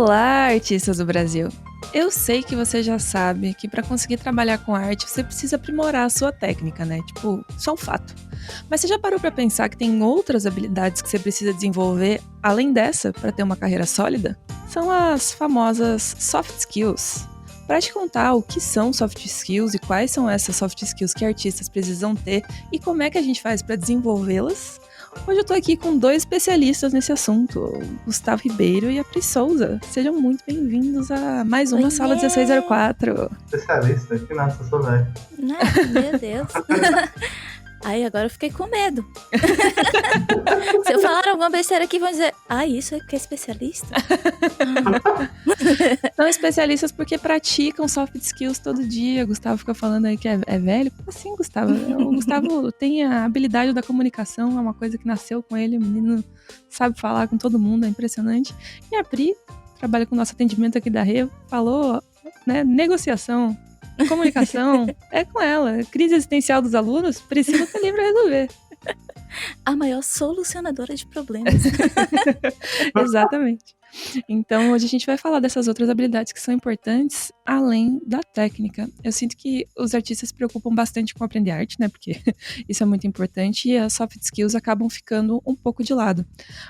Olá, artistas do Brasil! Eu sei que você já sabe que para conseguir trabalhar com arte você precisa aprimorar a sua técnica, né? Tipo, só um fato. Mas você já parou para pensar que tem outras habilidades que você precisa desenvolver além dessa para ter uma carreira sólida? São as famosas soft skills. Para te contar o que são soft skills e quais são essas soft skills que artistas precisam ter e como é que a gente faz para desenvolvê-las, hoje eu tô aqui com dois especialistas nesse assunto, o Gustavo Ribeiro e a Pri Souza. Sejam muito bem-vindos a mais uma Sala 1604. Especialista? Que nossa, eu sou velho. Meu Deus. Ai, agora eu fiquei com medo. Se eu falar alguma besteira aqui, vão dizer, isso é que é especialista? São especialistas porque praticam soft skills todo dia. O Gustavo fica falando aí que é velho. Como assim, Gustavo? O Gustavo tem a habilidade da comunicação, é uma coisa que nasceu com ele. O menino sabe falar com todo mundo, é impressionante. E a Pri trabalha com o nosso atendimento aqui da Revo, falou, né, negociação. Comunicação é com ela. Crise existencial dos alunos, precisa ter livro a resolver. A maior solucionadora de problemas. Exatamente. Então, hoje a gente vai falar dessas outras habilidades que são importantes, além da técnica. Eu sinto que os artistas se preocupam bastante com aprender arte, né? Porque isso é muito importante e as soft skills acabam ficando um pouco de lado.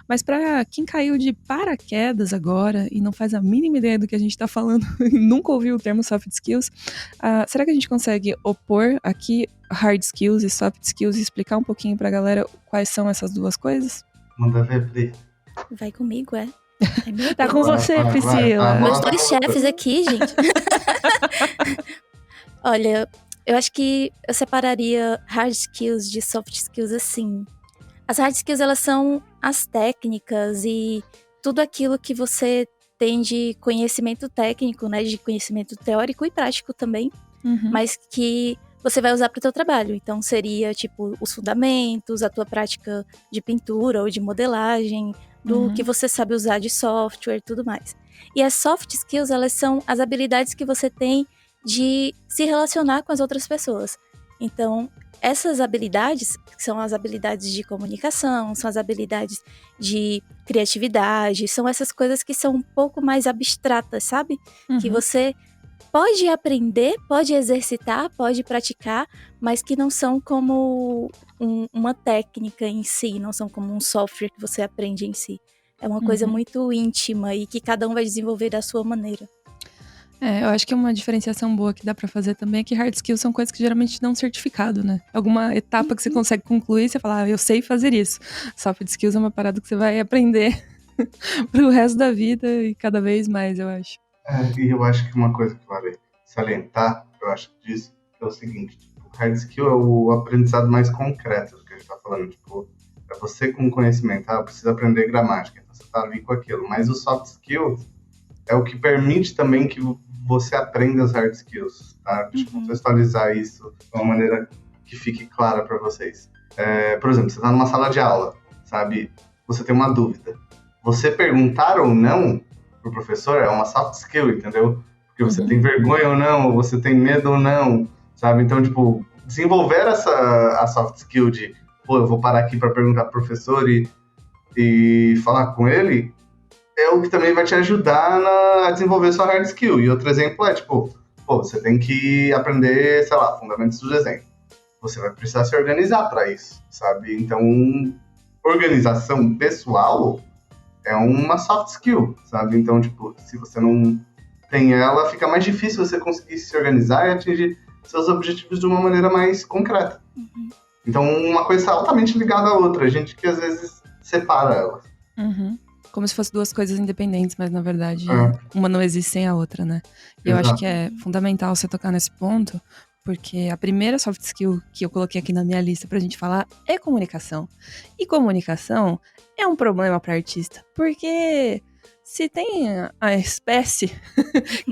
Mas para quem caiu de paraquedas agora e não faz a mínima ideia do que a gente está falando e nunca ouviu o termo soft skills, será que a gente consegue opor aqui hard skills e soft skills e explicar um pouquinho pra galera quais são essas duas coisas? Manda ver, Pri. Vai comigo, é? Tá com você, Priscila. Meus dois chefes aqui, gente. Olha, eu acho que eu separaria hard skills de soft skills assim. As hard skills, elas são as técnicas e tudo aquilo que você tem de conhecimento técnico, né? De conhecimento teórico e prático também, mas que você vai usar para o teu trabalho. Então, seria, tipo, os fundamentos, a tua prática de pintura ou de modelagem, do que você sabe usar de software e tudo mais. E as soft skills, elas são as habilidades que você tem de se relacionar com as outras pessoas. Então, essas habilidades, que são as habilidades de comunicação, são as habilidades de criatividade, são essas coisas que são um pouco mais abstratas, sabe? Que você pode aprender, pode exercitar, pode praticar, mas que não são como uma técnica em si, não são como um software que você aprende em si. É uma coisa muito íntima e que cada um vai desenvolver da sua maneira. Eu acho que uma diferenciação boa que dá pra fazer também é que hard skills são coisas que geralmente dão certificado, né? Alguma etapa que você consegue concluir, você fala, eu sei fazer isso. Soft skills é uma parada que você vai aprender pro resto da vida e cada vez mais, eu acho. E eu acho que uma coisa que vale salientar, eu acho disso, é o seguinte, tipo, hard skill é o aprendizado mais concreto do que a gente tá falando, tipo, é você com conhecimento, eu preciso aprender gramática, então você tá ali com aquilo, mas o soft skill é o que permite também que você aprenda as hard skills, tá? Deixa eu contextualizar isso de uma maneira que fique clara para vocês. Por exemplo, você tá numa sala de aula, sabe? Você tem uma dúvida. Você perguntar ou não pro professor é uma soft skill, entendeu? Porque você tem vergonha ou não, ou você tem medo ou não, sabe? Então, tipo, desenvolver a soft skill de, eu vou parar aqui para perguntar pro professor e falar com ele, é o que também vai te ajudar a desenvolver sua hard skill. E outro exemplo é, tipo, você tem que aprender, sei lá, fundamentos do desenho. Você vai precisar se organizar para isso, sabe? Então, organização pessoal é uma soft skill, sabe? Então, tipo, se você não tem ela, fica mais difícil você conseguir se organizar e atingir seus objetivos de uma maneira mais concreta. Então, uma coisa está altamente ligada à outra. A gente que às vezes separa elas. Como se fossem duas coisas independentes, mas na verdade uma não existe sem a outra, né? E eu acho que é fundamental você tocar nesse ponto, porque a primeira soft skill que eu coloquei aqui na minha lista pra gente falar é comunicação. E comunicação é um problema pra artista, porque se tem a espécie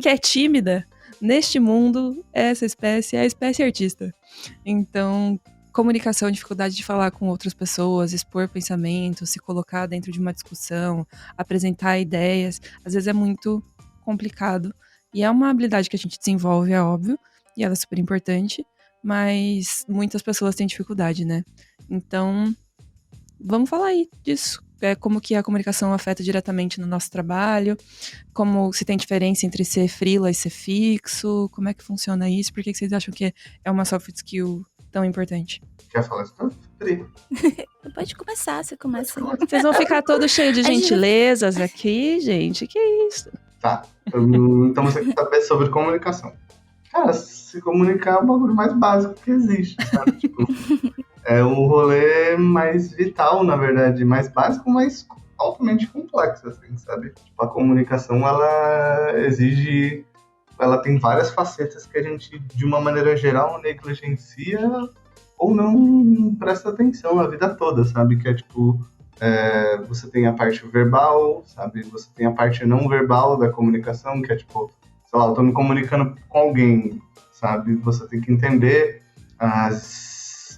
que é tímida, neste mundo, essa espécie é a espécie artista. Então, comunicação, dificuldade de falar com outras pessoas, expor pensamentos, se colocar dentro de uma discussão, apresentar ideias, às vezes é muito complicado. E é uma habilidade que a gente desenvolve, é óbvio, e ela é super importante, mas muitas pessoas têm dificuldade, né? Então, vamos falar aí disso. como que a comunicação afeta diretamente no nosso trabalho, como se tem diferença entre ser freela e ser fixo, como é que funciona isso, por que vocês acham que é uma soft skill tão importante? Quer falar isso? Pode começar, você começa. Vocês vão ficar todos cheios de gentilezas aqui, gente, que isso? Tá, então você quer saber sobre comunicação. Cara, se comunicar é o bagulho mais básico que existe, sabe? Tipo, é o rolê mais vital, na verdade, mais básico, mas altamente complexo, assim, sabe? Tipo, a comunicação, ela tem várias facetas que a gente, de uma maneira geral, negligencia ou não presta atenção a vida toda, sabe? Que é tipo, você tem a parte verbal, sabe? Você tem a parte não verbal da comunicação, que é tipo, sei lá, eu tô me comunicando com alguém, sabe? Você tem que entender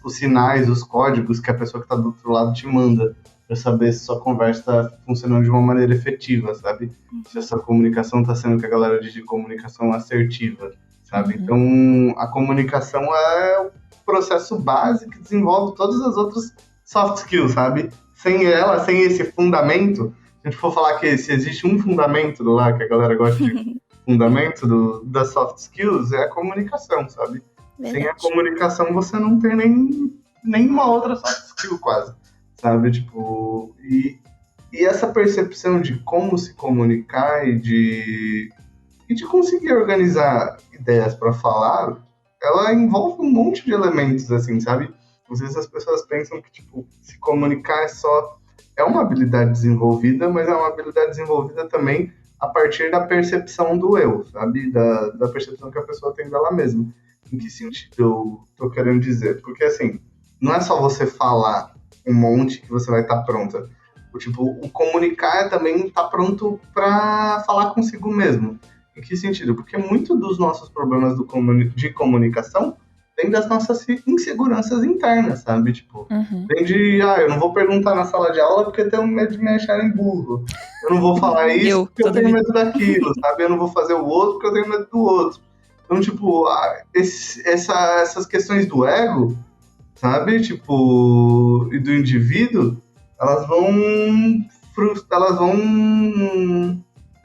os sinais, os códigos que a pessoa que tá do outro lado te manda, para saber se sua conversa tá funcionando de uma maneira efetiva, sabe? Se a sua comunicação tá sendo o que a galera diz de comunicação assertiva, sabe? Então, a comunicação é o processo básico que desenvolve todas as outras soft skills, sabe? Sem ela, sem esse fundamento, se a gente for falar que se existe um fundamento lá, que a galera gosta de fundamento das soft skills, é a comunicação, sabe? Verdade. Sem a comunicação, você não tem nenhuma outra soft skill, quase, sabe? Tipo, e essa percepção de como se comunicar e de conseguir organizar ideias para falar, ela envolve um monte de elementos, assim, sabe? Às vezes as pessoas pensam que, tipo, se comunicar é uma habilidade desenvolvida, mas é uma habilidade desenvolvida também a partir da percepção do eu, sabe? Da percepção que a pessoa tem dela mesma. Em que sentido eu tô querendo dizer? Porque, assim, não é só você falar um monte que você vai estar pronta. O comunicar é também estar pronto para falar consigo mesmo. Em que sentido? Porque muito dos nossos problemas de comunicação vem das nossas inseguranças internas, sabe? Tipo, vem de, eu não vou perguntar na sala de aula porque eu tenho medo de me acharem burro. Eu não vou falar isso porque eu tenho medo daquilo, sabe? Eu não vou fazer o outro porque eu tenho medo do outro. Então, tipo, essas questões do ego, sabe? Tipo, e do indivíduo, elas vão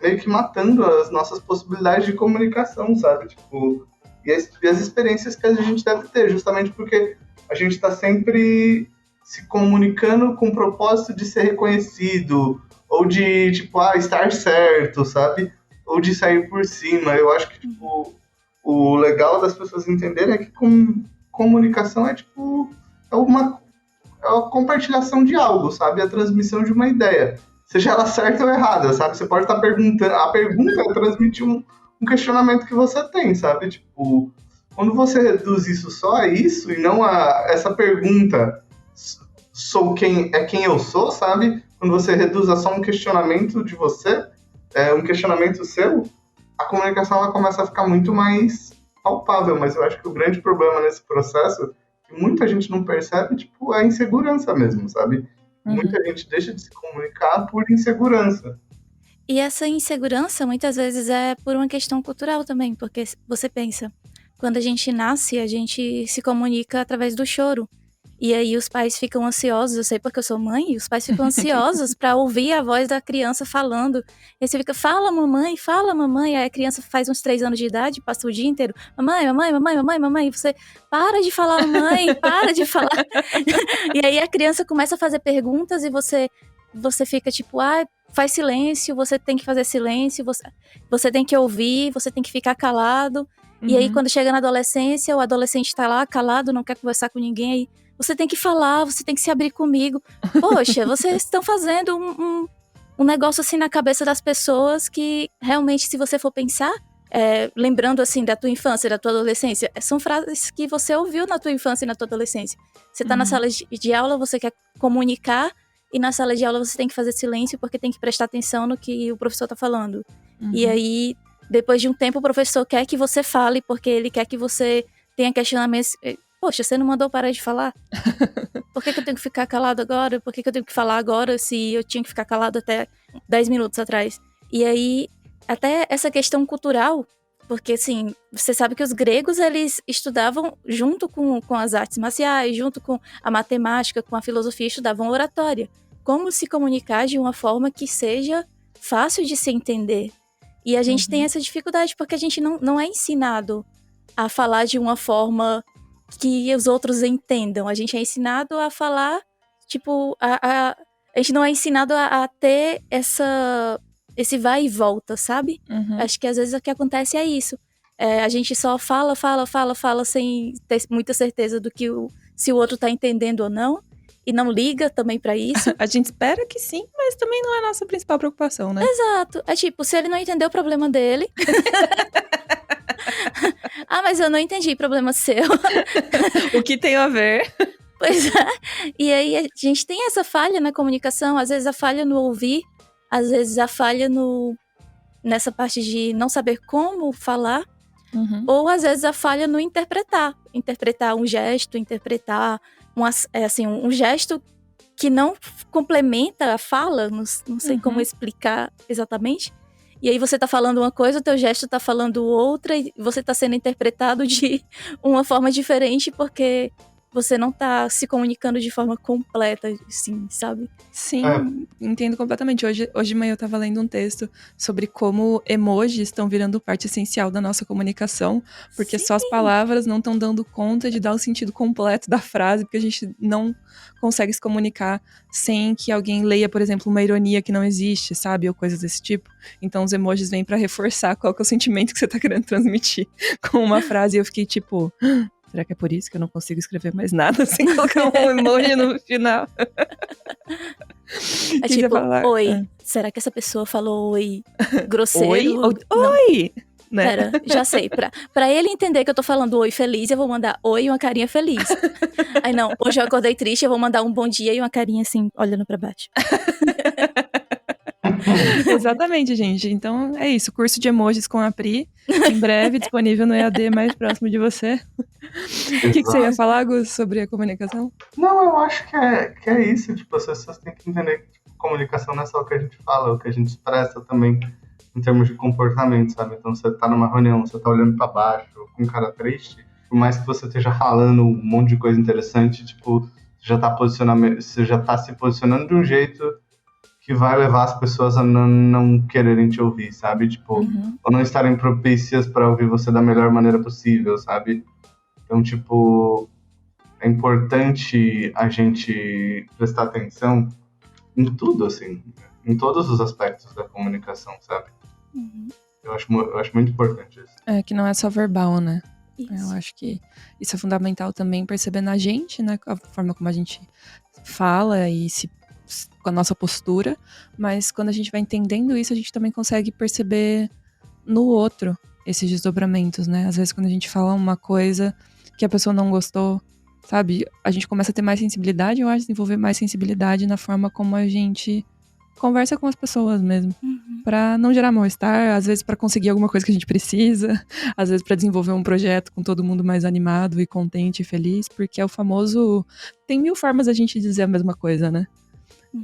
meio que matando as nossas possibilidades de comunicação, sabe? Tipo, e as experiências que a gente deve ter, justamente porque a gente está sempre se comunicando com o propósito de ser reconhecido, ou de, tipo, estar certo, sabe? Ou de sair por cima. Eu acho que, tipo, o legal das pessoas entenderem é que comunicação é, tipo, é a compartilhação de algo, sabe? A transmissão de uma ideia. Seja ela certa ou errada, sabe? Você pode estar perguntando... A pergunta é transmitir um questionamento que você tem, sabe? Tipo, quando você reduz isso só a isso, e não a essa pergunta, quem eu sou, sabe? Quando você reduz a só um questionamento de você, um questionamento seu, a comunicação ela começa a ficar muito mais palpável. Mas eu acho que o grande problema nesse processo, que muita gente não percebe, tipo, é a insegurança mesmo, sabe? Muita gente deixa de se comunicar por insegurança. E essa insegurança, muitas vezes, é por uma questão cultural também, porque você pensa, quando a gente nasce, a gente se comunica através do choro. E aí os pais ficam ansiosos, eu sei porque eu sou mãe, e os pais ficam ansiosos para ouvir a voz da criança falando. E você fica, fala mamãe, aí a criança faz uns 3 anos de idade, passa o dia inteiro, mamãe, e você, para de falar mamãe, para de falar. E aí a criança começa a fazer perguntas e você fica tipo, faz silêncio, você tem que fazer silêncio, você tem que ouvir, você tem que ficar calado. E aí quando chega na adolescência, o adolescente tá lá calado, não quer conversar com ninguém, aí você tem que falar, você tem que se abrir comigo. Poxa, vocês estão fazendo um negócio assim na cabeça das pessoas que realmente, se você for pensar, lembrando assim da tua infância, da tua adolescência, são frases que você ouviu na tua infância e na tua adolescência. Você tá na sala de aula, você quer comunicar, e na sala de aula você tem que fazer silêncio porque tem que prestar atenção no que o professor tá falando. E aí, depois de um tempo, o professor quer que você fale porque ele quer que você tenha questionamentos. Poxa, você não mandou parar de falar? Por que eu tenho que ficar calado agora? Por que eu tenho que falar agora se eu tinha que ficar calado até 10 minutos atrás? E aí, até essa questão cultural, porque assim, você sabe que os gregos, eles estudavam junto com as artes marciais, junto com a matemática, com a filosofia, estudavam oratória. como se comunicar de uma forma que seja fácil de se entender. E a gente tem essa dificuldade porque a gente não é ensinado a falar de uma forma que os outros entendam. A gente é ensinado a falar, tipo, a gente não é ensinado a ter esse vai e volta, sabe? Acho que às vezes o que acontece é isso. A gente só fala sem ter muita certeza do que se o outro tá entendendo ou não. E não liga também pra isso. A gente espera que sim, mas também não é a nossa principal preocupação, né? Exato. É tipo, se ele não entendeu o problema dele... Ah, mas eu não entendi, problema seu. O que tem a ver? Pois é. E aí a gente tem essa falha na comunicação, às vezes a falha no ouvir, às vezes a falha nessa parte de não saber como falar, ou às vezes a falha no interpretar. Interpretar um gesto, interpretar um gesto que não complementa a fala, não sei como explicar exatamente. E aí você tá falando uma coisa, o teu gesto tá falando outra, e você tá sendo interpretado de uma forma diferente porque você não tá se comunicando de forma completa, assim, sabe? Sim, entendo completamente. Hoje de manhã eu tava lendo um texto sobre como emojis estão virando parte essencial da nossa comunicação, porque só as palavras não estão dando conta de dar o sentido completo da frase, porque a gente não consegue se comunicar sem que alguém leia, por exemplo, uma ironia que não existe, sabe? Ou coisas desse tipo. Então os emojis vêm pra reforçar qual que é o sentimento que você tá querendo transmitir com uma frase. E eu fiquei tipo... Será que é por isso que eu não consigo escrever mais nada sem colocar um emoji no final? É tipo, oi. Será que essa pessoa falou oi grosseiro? Oi! Né? Pera, já sei. Pra ele entender que eu tô falando oi feliz, eu vou mandar oi e uma carinha feliz. Aí não, hoje eu acordei triste, eu vou mandar um bom dia e uma carinha assim, olhando pra baixo. Exatamente, gente. Então é isso. Curso de emojis com a Pri. Em breve, disponível no EAD mais próximo de você. O que você ia falar, Gus, sobre a comunicação? Não, eu acho que é isso. Tipo, as pessoas têm que entender que comunicação não é só o que a gente fala, é o que a gente expressa também em termos de comportamento, sabe? Então você tá numa reunião, você tá olhando pra baixo com um cara triste, por mais que você esteja falando um monte de coisa interessante, tipo, você já tá se posicionando de um jeito que vai levar as pessoas a não quererem te ouvir, sabe? Tipo, ou não estarem propícias para ouvir você da melhor maneira possível, sabe? Então, tipo, é importante a gente prestar atenção em tudo, assim, em todos os aspectos da comunicação, sabe? Eu acho muito importante isso. É, que não é só verbal, né? Isso. Eu acho que isso é fundamental também, perceber na gente, né? A forma como a gente fala e com a nossa postura, mas quando a gente vai entendendo isso, a gente também consegue perceber no outro esses desdobramentos, né? Às vezes quando a gente fala uma coisa que a pessoa não gostou, sabe? A gente começa a ter mais sensibilidade, eu acho, desenvolver mais sensibilidade na forma como a gente conversa com as pessoas mesmo. Pra não gerar mal-estar, às vezes pra conseguir alguma coisa que a gente precisa, às vezes pra desenvolver um projeto com todo mundo mais animado e contente e feliz, porque é o famoso... Tem 1000 formas da gente dizer a mesma coisa, né?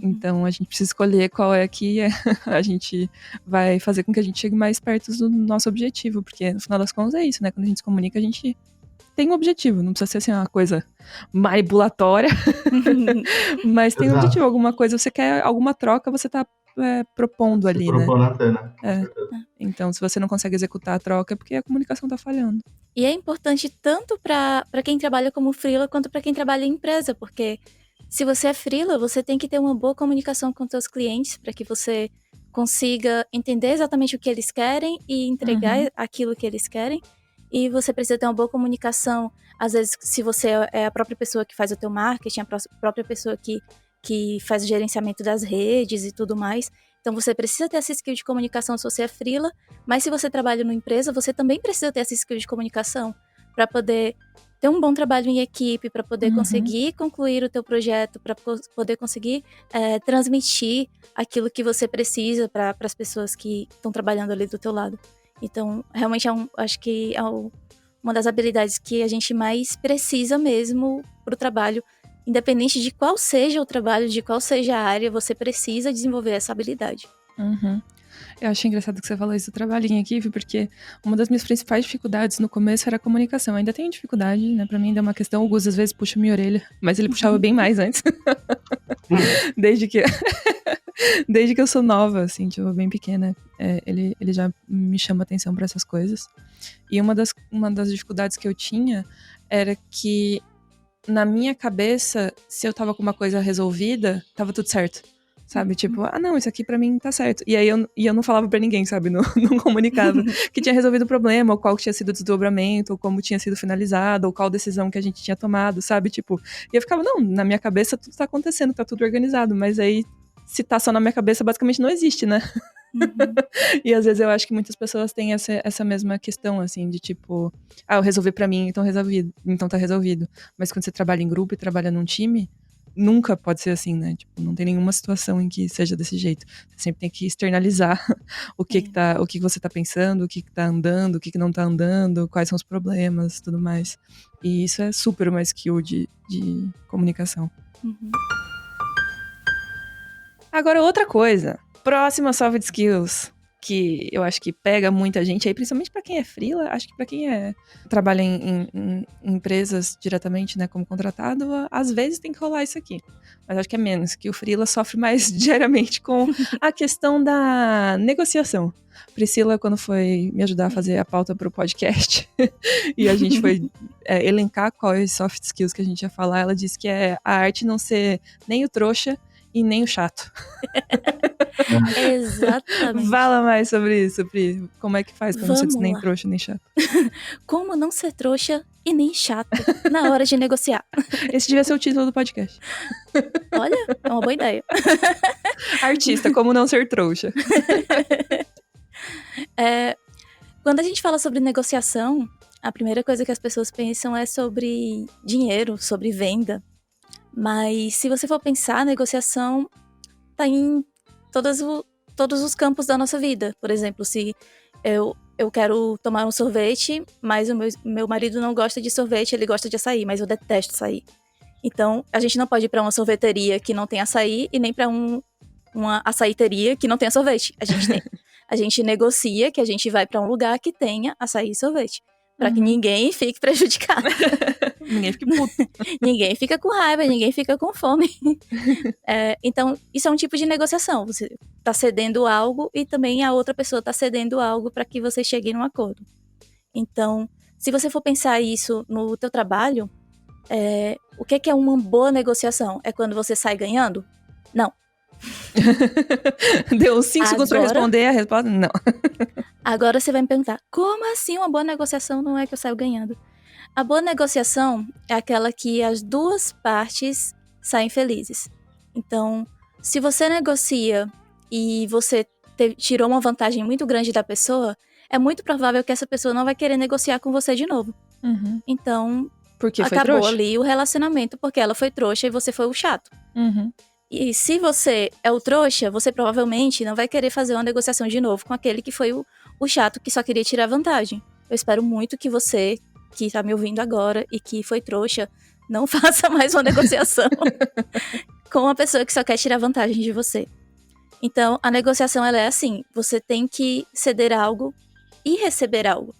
Então a gente precisa escolher qual é que a gente vai fazer com que a gente chegue mais perto do nosso objetivo, porque no final das contas é isso, né? Quando a gente se comunica, a gente tem um objetivo, não precisa ser assim, uma coisa manipulatória, mas tem um objetivo, alguma coisa, você quer alguma troca, você tá propondo ali, né? Propondo até, né? Então, se você não consegue executar a troca, é porque a comunicação tá falhando. E é importante tanto para quem trabalha como freela, quanto para quem trabalha em empresa, porque se você é freela, você tem que ter uma boa comunicação com seus clientes para que você consiga entender exatamente o que eles querem e entregar aquilo que eles querem. E você precisa ter uma boa comunicação. Às vezes, se você é a própria pessoa que faz o teu marketing, a própria pessoa que faz o gerenciamento das redes e tudo mais. Então, você precisa ter essa skill de comunicação se você é freela. Mas se você trabalha numa empresa, você também precisa ter essa skill de comunicação para poder ter um bom trabalho em equipe, para poder conseguir concluir o teu projeto, para poder conseguir transmitir aquilo que você precisa para as pessoas que estão trabalhando ali do teu lado. Então, realmente, acho que é uma das habilidades que a gente mais precisa mesmo para o trabalho. Independente de qual seja o trabalho, de qual seja a área, você precisa desenvolver essa habilidade. Eu achei engraçado que você falou isso do trabalhinho aqui, porque uma das minhas principais dificuldades no começo era a comunicação. Eu ainda tenho dificuldade, né? Pra mim ainda é uma questão. O Gus às vezes puxa minha orelha, mas ele puxava bem mais antes. Desde que desde que eu sou nova, assim, tipo, bem pequena, ele já me chama atenção pra essas coisas. E uma das dificuldades que eu tinha era que, na minha cabeça, se eu tava com uma coisa resolvida, tava tudo certo. Sabe? Tipo, não, isso aqui pra mim tá certo. E aí eu não falava pra ninguém, sabe? Não, não comunicava que tinha resolvido o problema, ou qual tinha sido o desdobramento, ou como tinha sido finalizado, ou qual decisão que a gente tinha tomado, sabe? Tipo, e eu ficava, não, na minha cabeça tudo tá acontecendo, tá tudo organizado. Mas aí, se tá só na minha cabeça, basicamente não existe, né? E às vezes eu acho que muitas pessoas têm essa mesma questão, assim, de tipo, eu resolvi pra mim, então tá resolvido. Mas quando você trabalha em grupo e trabalha num time, nunca pode ser assim, né? Tipo, não tem nenhuma situação em que seja desse jeito. Você sempre tem que externalizar o que você tá pensando, o que tá andando, o que não tá andando, quais são os problemas, tudo mais. E isso é super uma skill de comunicação. Agora, outra coisa. Próxima soft skills, que eu acho que pega muita gente aí, principalmente pra quem é freela, acho que pra quem trabalha em empresas diretamente, né, como contratado, às vezes tem que rolar isso aqui. Mas acho que é menos, que o freela sofre mais diariamente com a questão da negociação. Priscila, quando foi me ajudar a fazer a pauta pro podcast, e a gente foi elencar quais soft skills que a gente ia falar, ela disse que é a arte não ser nem o trouxa e nem o chato. Exatamente. Fala mais sobre isso, Pri. Como é que faz pra não ser nem trouxa nem chato? Como não ser trouxa e nem chato na hora de negociar? Esse devia ser o título do podcast. Olha, é uma boa ideia. Artista, como não ser trouxa. Quando a gente fala sobre negociação, a primeira coisa que as pessoas pensam é sobre dinheiro, sobre venda. Mas se você for pensar, a negociação tá em todos os campos da nossa vida. Por exemplo, se eu quero tomar um sorvete, mas o meu marido não gosta de sorvete, ele gosta de açaí, mas eu detesto açaí. Então, a gente não pode ir pra uma sorveteria que não tem açaí e nem pra uma açaiteria que não tenha sorvete. A gente negocia que a gente vai pra um lugar que tenha açaí e sorvete. Pra que ninguém fique prejudicado. Ninguém fique puto. Ninguém fica com raiva, ninguém fica com fome. Então, isso é um tipo de negociação. Você tá cedendo algo e também a outra pessoa tá cedendo algo para que você chegue num acordo. Então, se você for pensar isso no teu trabalho, o que é uma boa negociação? É quando você sai ganhando? Não. Deu uns 5 segundos pra responder, a resposta não. Agora você vai me perguntar, como assim uma boa negociação não é que eu saio ganhando? A boa negociação é aquela que as duas partes saem felizes. Então, se você negocia e você tirou uma vantagem muito grande da pessoa, é muito provável que essa pessoa não vai querer negociar com você de novo. Então, porque acabou ali o relacionamento, porque ela foi trouxa e você foi o chato. E se você é o trouxa, você provavelmente não vai querer fazer uma negociação de novo com aquele que foi o chato que só queria tirar vantagem. Eu espero muito que você, que tá me ouvindo agora e que foi trouxa, não faça mais uma negociação com uma pessoa que só quer tirar vantagem de você. Então, a negociação, ela é assim, você tem que ceder algo e receber algo.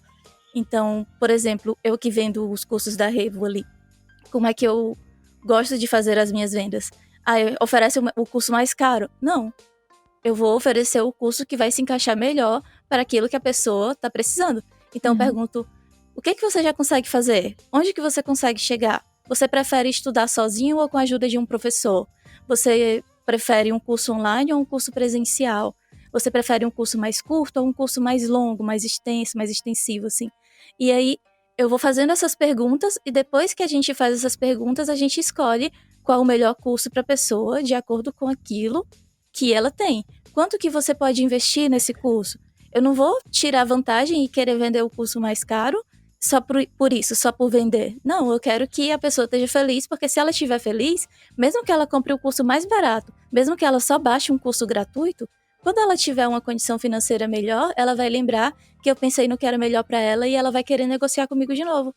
Então, por exemplo, eu que vendo os cursos da Revo ali, como é que eu gosto de fazer as minhas vendas? Oferece o curso mais caro? Não. Eu vou oferecer o curso que vai se encaixar melhor para aquilo que a pessoa está precisando. Então eu pergunto, o que você já consegue fazer? Onde que você consegue chegar? Você prefere estudar sozinho ou com a ajuda de um professor? Você prefere um curso online ou um curso presencial? Você prefere um curso mais curto ou um curso mais longo, mais extenso, mais extensivo, assim? E aí eu vou fazendo essas perguntas e depois que a gente faz essas perguntas, a gente escolhe qual o melhor curso para a pessoa, de acordo com aquilo que ela tem. Quanto que você pode investir nesse curso? Eu não vou tirar vantagem e querer vender o curso mais caro só por isso, só por vender. Não, eu quero que a pessoa esteja feliz, porque se ela estiver feliz, mesmo que ela compre o curso mais barato, mesmo que ela só baixe um curso gratuito, quando ela tiver uma condição financeira melhor, ela vai lembrar que eu pensei no que era melhor para ela e ela vai querer negociar comigo de novo.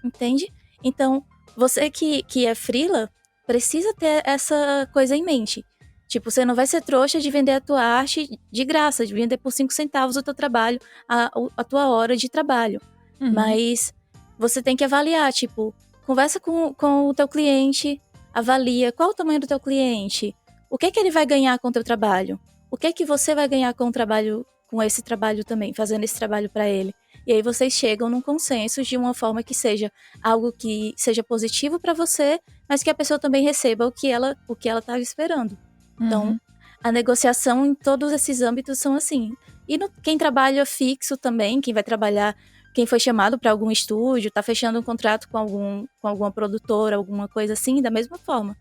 Entende? Então, você que é freela, precisa ter essa coisa em mente. Tipo, você não vai ser trouxa de vender a tua arte de graça, de vender por 5 centavos o teu trabalho, a tua hora de trabalho. Mas você tem que avaliar, tipo, conversa com o teu cliente, avalia qual o tamanho do teu cliente, o que ele vai ganhar com o teu trabalho, o que você vai ganhar com o trabalho, com esse trabalho também, fazendo esse trabalho para ele. E aí vocês chegam num consenso de uma forma que seja algo que seja positivo para você, mas que a pessoa também receba o que ela estava esperando. Então, a negociação em todos esses âmbitos são assim. E quem trabalha fixo também, quem vai trabalhar, quem foi chamado para algum estúdio, está fechando um contrato com alguma produtora, alguma coisa assim, da mesma forma.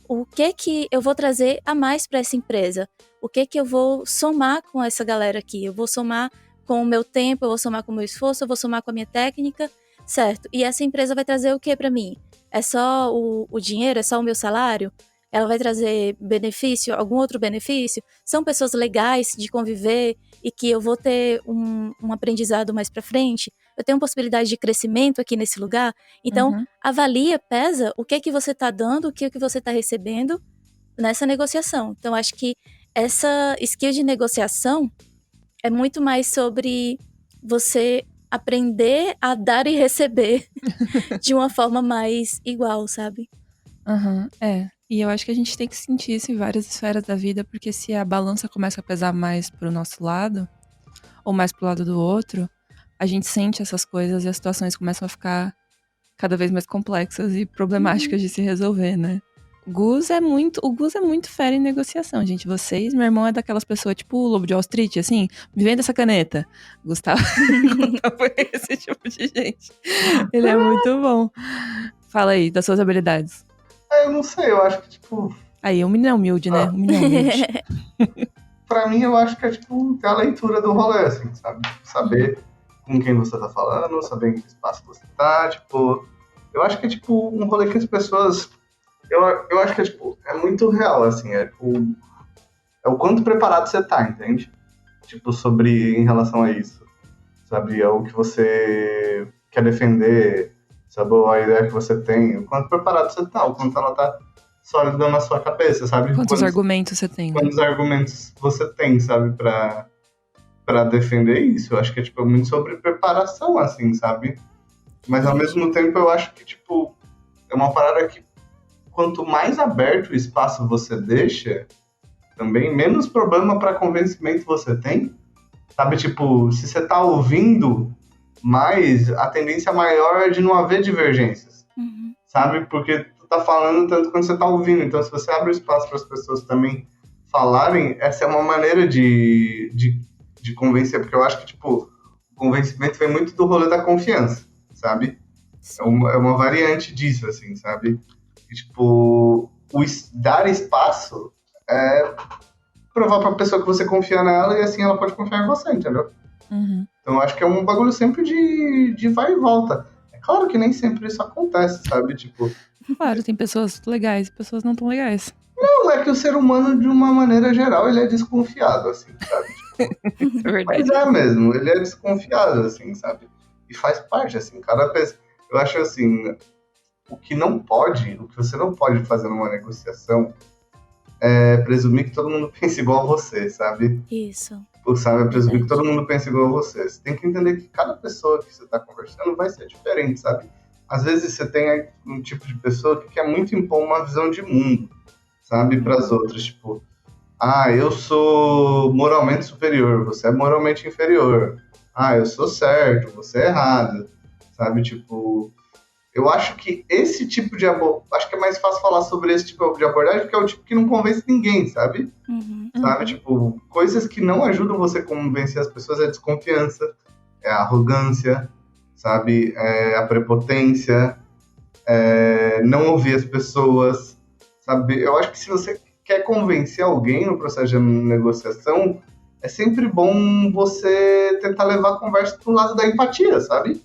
O que eu vou trazer a mais para essa empresa? O que eu vou somar com essa galera aqui? Eu vou somar com o meu tempo, eu vou somar com o meu esforço, eu vou somar com a minha técnica, certo? E essa empresa vai trazer o que para mim? É só o dinheiro? É só o meu salário? Ela vai trazer benefício, algum outro benefício? São pessoas legais de conviver e que eu vou ter um aprendizado mais para frente? Eu tenho uma possibilidade de crescimento aqui nesse lugar? Então, avalia, pesa o que você está dando, o que você está recebendo nessa negociação. Então, acho que essa skill de negociação é muito mais sobre você aprender a dar e receber de uma forma mais igual, sabe? E eu acho que a gente tem que sentir isso em várias esferas da vida, porque se a balança começa a pesar mais pro nosso lado, ou mais pro lado do outro, a gente sente essas coisas e as situações começam a ficar cada vez mais complexas e problemáticas de se resolver, né? O Gus é muito fera em negociação, gente. Meu irmão é daquelas pessoas, tipo o Lobo de Wall Street, assim, me vende essa caneta. Gustavo é esse tipo de gente. Ele é muito bom. Fala aí, das suas habilidades. Eu não sei, eu acho que, tipo... Aí, um menino humilde, né? Um menino humilde. Pra mim, eu acho que é, tipo, ter a leitura do rolê, assim, sabe? Saber com quem você tá falando, saber em que espaço você tá, tipo... Eu acho que é, tipo, um rolê que as pessoas... Eu acho que é, tipo, é muito real, assim, é o quanto preparado você tá, entende? Tipo, em relação a isso. Sabe, é o que você quer defender, sabe, a ideia que você tem, o quanto preparado você tá, o quanto ela tá sólida na sua cabeça, sabe? Quantos argumentos você tem, né? Quantos argumentos você tem, sabe, pra defender isso. Eu acho que é, tipo, muito sobre preparação, assim, sabe? Mas, ao mesmo tempo, eu acho que, tipo, é uma parada que quanto mais aberto o espaço você deixa, também menos problema para convencimento você tem. Sabe, tipo, se você tá ouvindo mais, a tendência maior é de não haver divergências. Sabe? Porque tu tá falando tanto quanto você tá ouvindo. Então, se você abre espaço para as pessoas também falarem, essa é uma maneira de convencer. Porque eu acho que, tipo, o convencimento vem muito do rolê da confiança, sabe? É uma variante disso, assim, sabe? E, tipo, dar espaço é provar pra pessoa que você confia nela e assim ela pode confiar em você, entendeu? Então, eu acho que é um bagulho sempre de vai e volta. É claro que nem sempre isso acontece, sabe? Tipo... Claro, tem pessoas legais e pessoas não tão legais. Não, é que o ser humano, de uma maneira geral, ele é desconfiado, assim, sabe? Tipo, É verdade. mas é mesmo, ele é desconfiado, assim, sabe? E faz parte, assim, cada vez... Eu acho, assim, o que você não pode fazer numa negociação é presumir que todo mundo pensa igual a você, sabe? Isso. Sabe, é presumir que todo mundo pensa igual a você. Você tem que entender que cada pessoa que você está conversando vai ser diferente, sabe? Às vezes você tem um tipo de pessoa que quer muito impor uma visão de mundo, sabe, para as outras. Tipo, eu sou moralmente superior, você é moralmente inferior. Eu sou certo, você é errado, sabe? Tipo, eu acho que esse tipo de acho que é mais fácil falar sobre esse tipo de abordagem, porque é o tipo que não convence ninguém, sabe? Sabe? Tipo, coisas que não ajudam você a convencer as pessoas é a desconfiança, é a arrogância, sabe? É a prepotência, é não ouvir as pessoas, sabe? Eu acho que se você quer convencer alguém no processo de negociação, é sempre bom você tentar levar a conversa pro lado da empatia, sabe?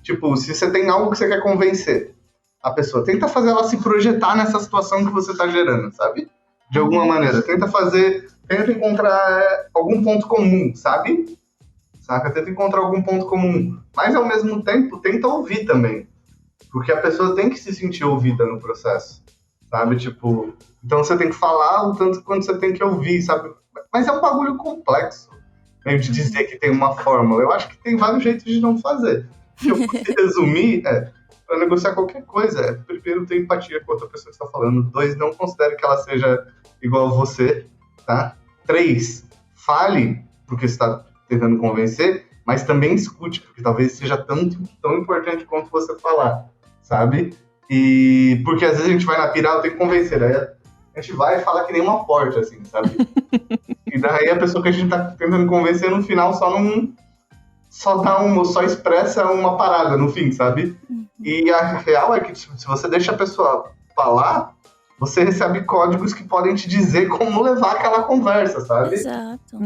Tipo, se você tem algo que você quer convencer a pessoa, tenta fazer ela se projetar nessa situação que você tá gerando, sabe? De alguma maneira. Tenta encontrar algum ponto comum, sabe? Saca? Tenta encontrar algum ponto comum. Mas, ao mesmo tempo, tenta ouvir também. Porque a pessoa tem que se sentir ouvida no processo, sabe? Tipo, então você tem que falar o tanto quanto você tem que ouvir, sabe? Mas é um bagulho complexo, meio de dizer que tem uma fórmula. Eu acho que tem vários jeitos de não fazer. Se eu fosse resumir, para negociar qualquer coisa. Primeiro, ter empatia com a outra pessoa que está falando. 2, não considere que ela seja igual a você, tá? 3, fale porque você está tentando convencer, mas também escute, porque talvez seja tão importante quanto você falar, sabe? E porque às vezes a gente vai na pirata, tem que convencer, aí a gente vai falar que nem uma porta, assim, sabe? E daí a pessoa que a gente tá tentando convencer no final só expressa uma parada no fim, sabe? E a real é que se você deixa a pessoa falar, você recebe códigos que podem te dizer como levar aquela conversa, sabe? Exato.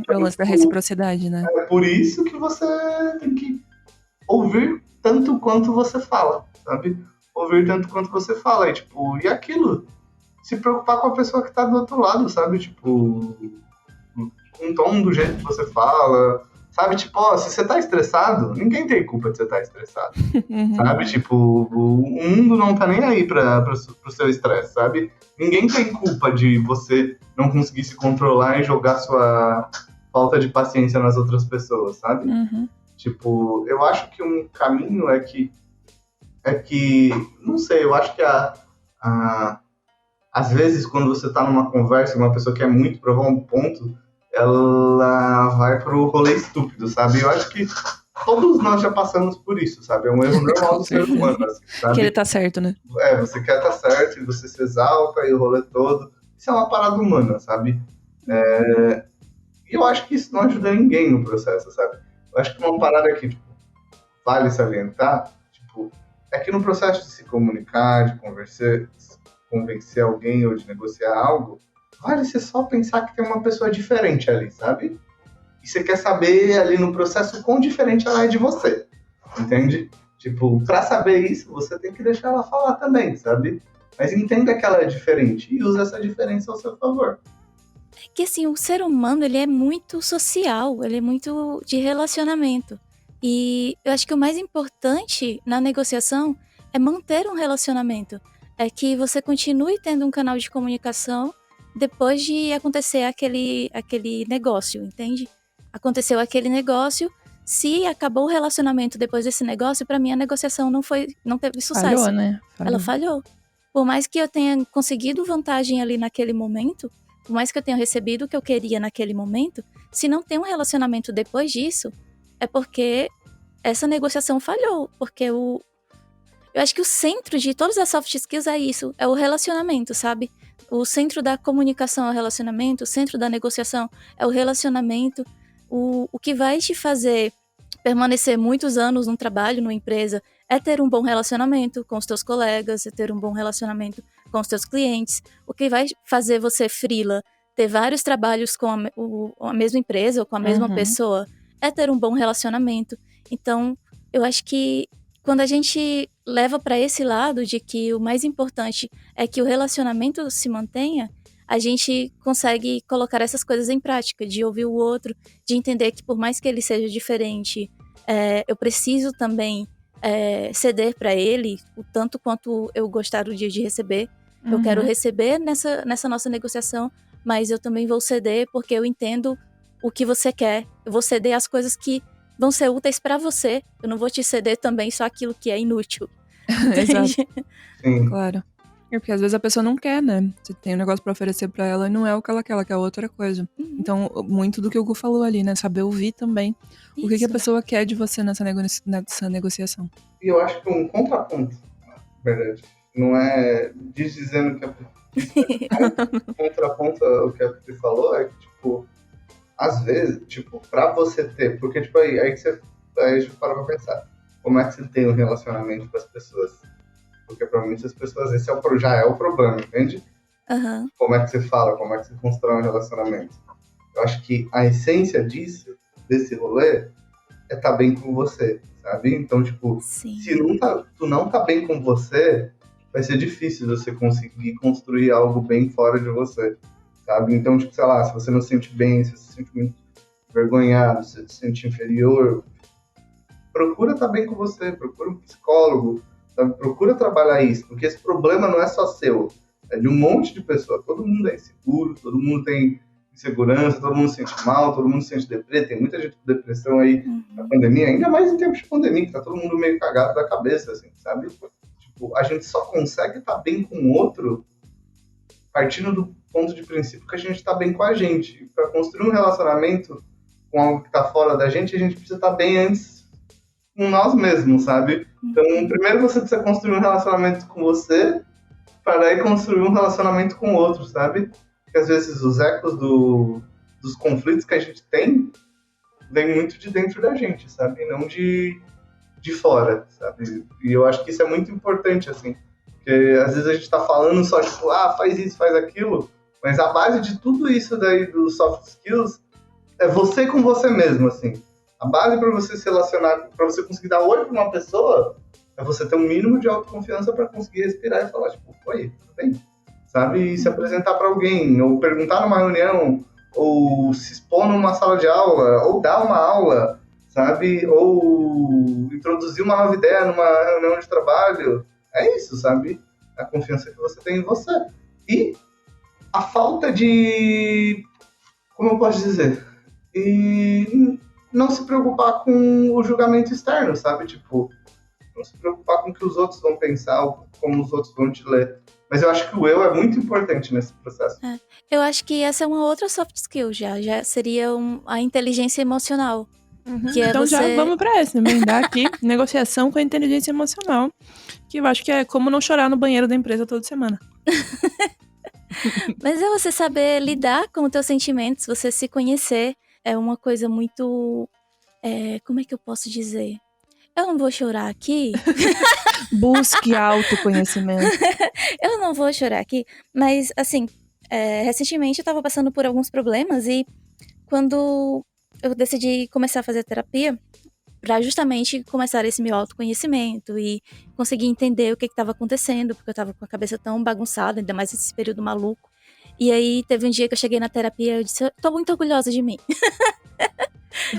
É o lance da reciprocidade, né? É por isso que você tem que ouvir tanto quanto você fala, sabe? Ouvir tanto quanto você fala. E aquilo, se preocupar com a pessoa que tá do outro lado, sabe? Tipo, um tom do jeito que você fala, sabe? Tipo, se você tá estressado, ninguém tem culpa de você estar estressado, sabe? Tipo, o mundo não tá nem aí pro seu estresse, sabe? Ninguém tem culpa de você não conseguir se controlar e jogar sua falta de paciência nas outras pessoas, sabe? Tipo, eu acho que um caminho é que não sei, eu acho que às vezes quando você tá numa conversa, uma pessoa que é muito provar um ponto, ela vai pro rolê estúpido, sabe? Eu acho que todos nós já passamos por isso, sabe? É um erro normal do ser humano, assim, sabe? Querer tá certo, né? Você quer tá certo e você se exalta e o rolê todo. Isso é uma parada humana, sabe? E eu acho que isso não ajuda ninguém no processo, sabe? Eu acho que uma parada que, tipo, vale salientar, tipo, é que no processo de se comunicar, de convencer alguém ou de negociar algo, vale você só pensar que tem uma pessoa diferente ali, sabe? E você quer saber ali no processo quão diferente ela é de você, entende? Tipo, pra saber isso, você tem que deixar ela falar também, sabe? Mas entenda que ela é diferente e use essa diferença ao seu favor. É que assim, o ser humano, ele é muito social, ele é muito de relacionamento. E eu acho que o mais importante na negociação é manter um relacionamento. É que você continue tendo um canal de comunicação depois de acontecer aquele negócio, entende? Aconteceu aquele negócio, se acabou o relacionamento depois desse negócio, pra mim a negociação não teve sucesso. Falhou, né? Ela falhou. Por mais que eu tenha conseguido vantagem ali naquele momento, por mais que eu tenha recebido o que eu queria naquele momento, se não tem um relacionamento depois disso, é porque essa negociação falhou. Porque eu acho que o centro de todas as soft skills é isso, é o relacionamento, sabe? O centro da comunicação é o relacionamento, o centro da negociação é o relacionamento. O que vai te fazer permanecer muitos anos num trabalho, numa empresa, é ter um bom relacionamento com os teus colegas, é ter um bom relacionamento com os teus clientes. O que vai fazer você freela, ter vários trabalhos com a mesma empresa ou com a mesma pessoa, é ter um bom relacionamento. Então, eu acho que quando a gente leva para esse lado de que o mais importante é que o relacionamento se mantenha, a gente consegue colocar essas coisas em prática, de ouvir o outro, de entender que por mais que ele seja diferente, eu preciso também ceder para ele o tanto quanto eu gostaria de receber. Eu quero receber nessa nossa negociação, mas eu também vou ceder porque eu entendo o que você quer. Eu vou ceder as coisas que vão ser úteis para você. Eu não vou te ceder também só aquilo que é inútil. Exato. Sim. Claro. Porque às vezes a pessoa não quer, né? Você tem um negócio pra oferecer pra ela e não é o que ela quer outra coisa. Então, muito do que o Gu falou ali, né? Saber ouvir também. O que a pessoa quer de você nessa negociação. E eu acho que um contraponto, na verdade, não é dizendo que contraponto ao que a Pri falou, é que, tipo, às vezes, tipo, pra você ter, porque, tipo, aí a gente para pra pensar, como é que você tem um relacionamento com as pessoas? Porque provavelmente as pessoas, já é o problema, entende? Como é que você fala, como é que você constrói um relacionamento? Eu acho que a essência desse rolê, é estar bem com você, sabe? Então, tipo, Sim. se tu não tá bem com você, vai ser difícil você conseguir construir algo bem fora de você, sabe? Então, tipo, sei lá, se você não se sente bem, se você se sente muito envergonhado, se você se sente inferior, procura estar bem com você, procura um psicólogo, sabe? Procura trabalhar isso, porque esse problema não é só seu, é de um monte de pessoas. Todo mundo é inseguro, todo mundo tem insegurança, todo mundo se sente mal, todo mundo se sente deprê, tem muita gente com depressão aí na pandemia, ainda mais em tempos de pandemia, que tá todo mundo meio cagado da cabeça, assim, sabe? Tipo, a gente só consegue estar bem com o outro partindo do ponto de princípio que a gente tá bem com a gente. Para construir um relacionamento com algo que tá fora da gente, a gente precisa estar bem antes com nós mesmos, sabe? Então, primeiro você precisa construir um relacionamento com você, para aí construir um relacionamento com o outro, sabe? Porque às vezes os ecos dos conflitos que a gente tem vêm muito de dentro da gente, sabe? E não de fora, sabe? E eu acho que isso é muito importante, assim. Porque às vezes a gente tá falando só, tipo, faz isso, faz aquilo, mas a base de tudo isso daí dos soft skills é você com você mesmo, assim. A base para você se relacionar, para você conseguir dar oi pra uma pessoa, é você ter um mínimo de autoconfiança para conseguir respirar e falar, tipo, oi, tudo bem? Sabe? E se apresentar para alguém, ou perguntar numa reunião, ou se expor numa sala de aula, ou dar uma aula, sabe? Ou introduzir uma nova ideia numa reunião de trabalho. É isso, sabe? A confiança que você tem em você. E a falta de... Como eu posso dizer? E não se preocupar com o julgamento externo, sabe? Tipo, não se preocupar com o que os outros vão pensar, ou como os outros vão te ler. Mas eu acho que o eu é muito importante nesse processo. Eu acho que essa é uma outra soft skill já seria a inteligência emocional. Que é então você... já vamos pra essa, emendar aqui, negociação com a inteligência emocional, que eu acho que é como não chorar no banheiro da empresa toda semana. Mas é você saber lidar com os teus sentimentos, você se conhecer, é uma coisa muito... como é que eu posso dizer? Eu não vou chorar aqui. Busque autoconhecimento. Eu não vou chorar aqui, mas assim, recentemente eu tava passando por alguns problemas e quando eu decidi começar a fazer terapia, pra justamente começar esse meu autoconhecimento e conseguir entender o que estava acontecendo, porque eu tava com a cabeça tão bagunçada, ainda mais nesse período maluco. E aí teve um dia que eu cheguei na terapia e eu disse, eu tô muito orgulhosa de mim.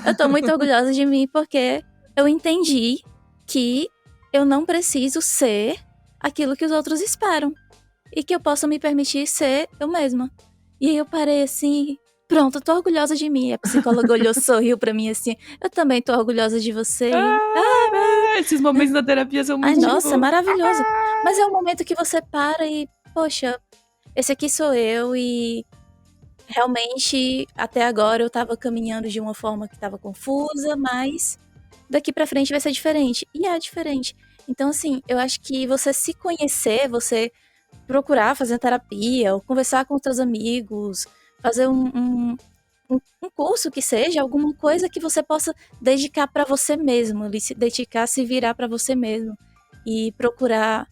Eu tô muito orgulhosa de mim porque eu entendi que eu não preciso ser aquilo que os outros esperam. E que eu posso me permitir ser eu mesma. E aí eu parei assim, pronto, eu tô orgulhosa de mim. A psicóloga olhou, sorriu pra mim assim, eu também tô orgulhosa de você. Esses momentos da terapia são muito... Nossa, maravilhoso. Mas é um momento que você para e, poxa, esse aqui sou eu e... Realmente, até agora eu tava caminhando de uma forma que tava confusa, mas daqui pra frente vai ser diferente. E é diferente. Então, assim, eu acho que você se conhecer, você procurar fazer terapia, ou conversar com outros amigos, fazer um curso que seja, alguma coisa que você possa dedicar pra você mesmo, se dedicar, se virar pra você mesmo. E procurar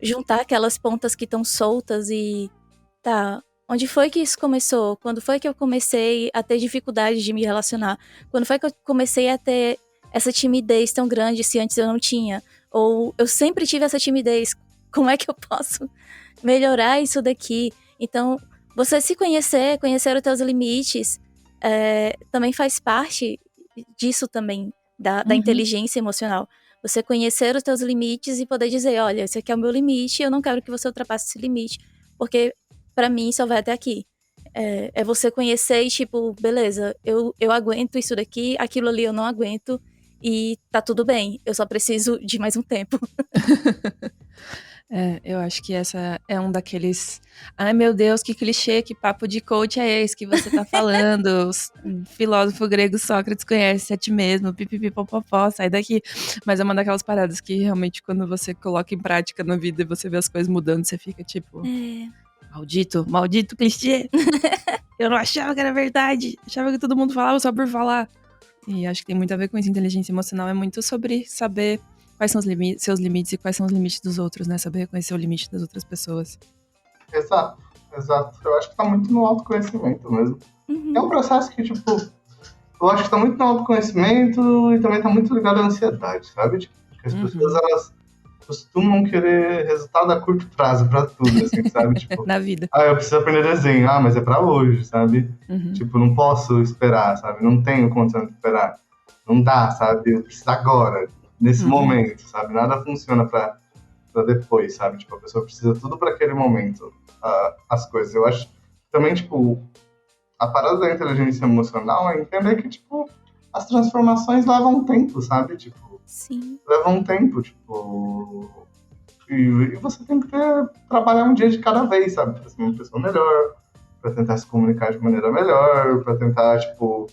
juntar aquelas pontas que estão soltas e tá... Onde foi que isso começou? Quando foi que eu comecei a ter dificuldade de me relacionar? Quando foi que eu comecei a ter essa timidez tão grande se antes eu não tinha? Ou eu sempre tive essa timidez, como é que eu posso melhorar isso daqui? Então, você se conhecer, conhecer os teus limites, também faz parte disso também, da inteligência emocional. Você conhecer os teus limites e poder dizer, olha, esse aqui é o meu limite, eu não quero que você ultrapasse esse limite, porque... Pra mim, só vai até aqui. É você conhecer e, tipo, beleza, eu aguento isso daqui, aquilo ali eu não aguento, e tá tudo bem, eu só preciso de mais um tempo. Eu acho que essa é um daqueles... Ai, meu Deus, que clichê, que papo de coach é esse que você tá falando? O filósofo grego Sócrates conhece a ti mesmo, pipipipopopó, sai daqui. Mas é uma daquelas paradas que, realmente, quando você coloca em prática na vida e você vê as coisas mudando, você fica, tipo... Maldito clichê. Eu não achava que era verdade. Achava que todo mundo falava só por falar. E acho que tem muito a ver com isso. Inteligência emocional é muito sobre saber quais são os seus limites e quais são os limites dos outros, né? Saber reconhecer o limite das outras pessoas. Exato. Eu acho que tá muito no autoconhecimento mesmo. É um processo que, tipo, eu acho que tá muito no autoconhecimento e também tá muito ligado à ansiedade, sabe? Tipo, porque as pessoas, elas costumam querer resultado a curto prazo pra tudo, assim, sabe? Tipo, na vida. Eu preciso aprender desenho. Mas é pra hoje, sabe? Tipo, não posso esperar, sabe? Não tenho condição de esperar. Não dá, sabe? Eu preciso agora, nesse momento, sabe? Nada funciona pra depois, sabe? Tipo, a pessoa precisa tudo pra aquele momento, as coisas. Eu acho também, tipo, a parada da inteligência emocional é entender que, tipo, as transformações levam tempo, sabe? Tipo, Sim. levam tempo, tipo... E você tem que trabalhar um dia de cada vez, sabe? Pra ser uma pessoa melhor, pra tentar se comunicar de maneira melhor, pra tentar, tipo,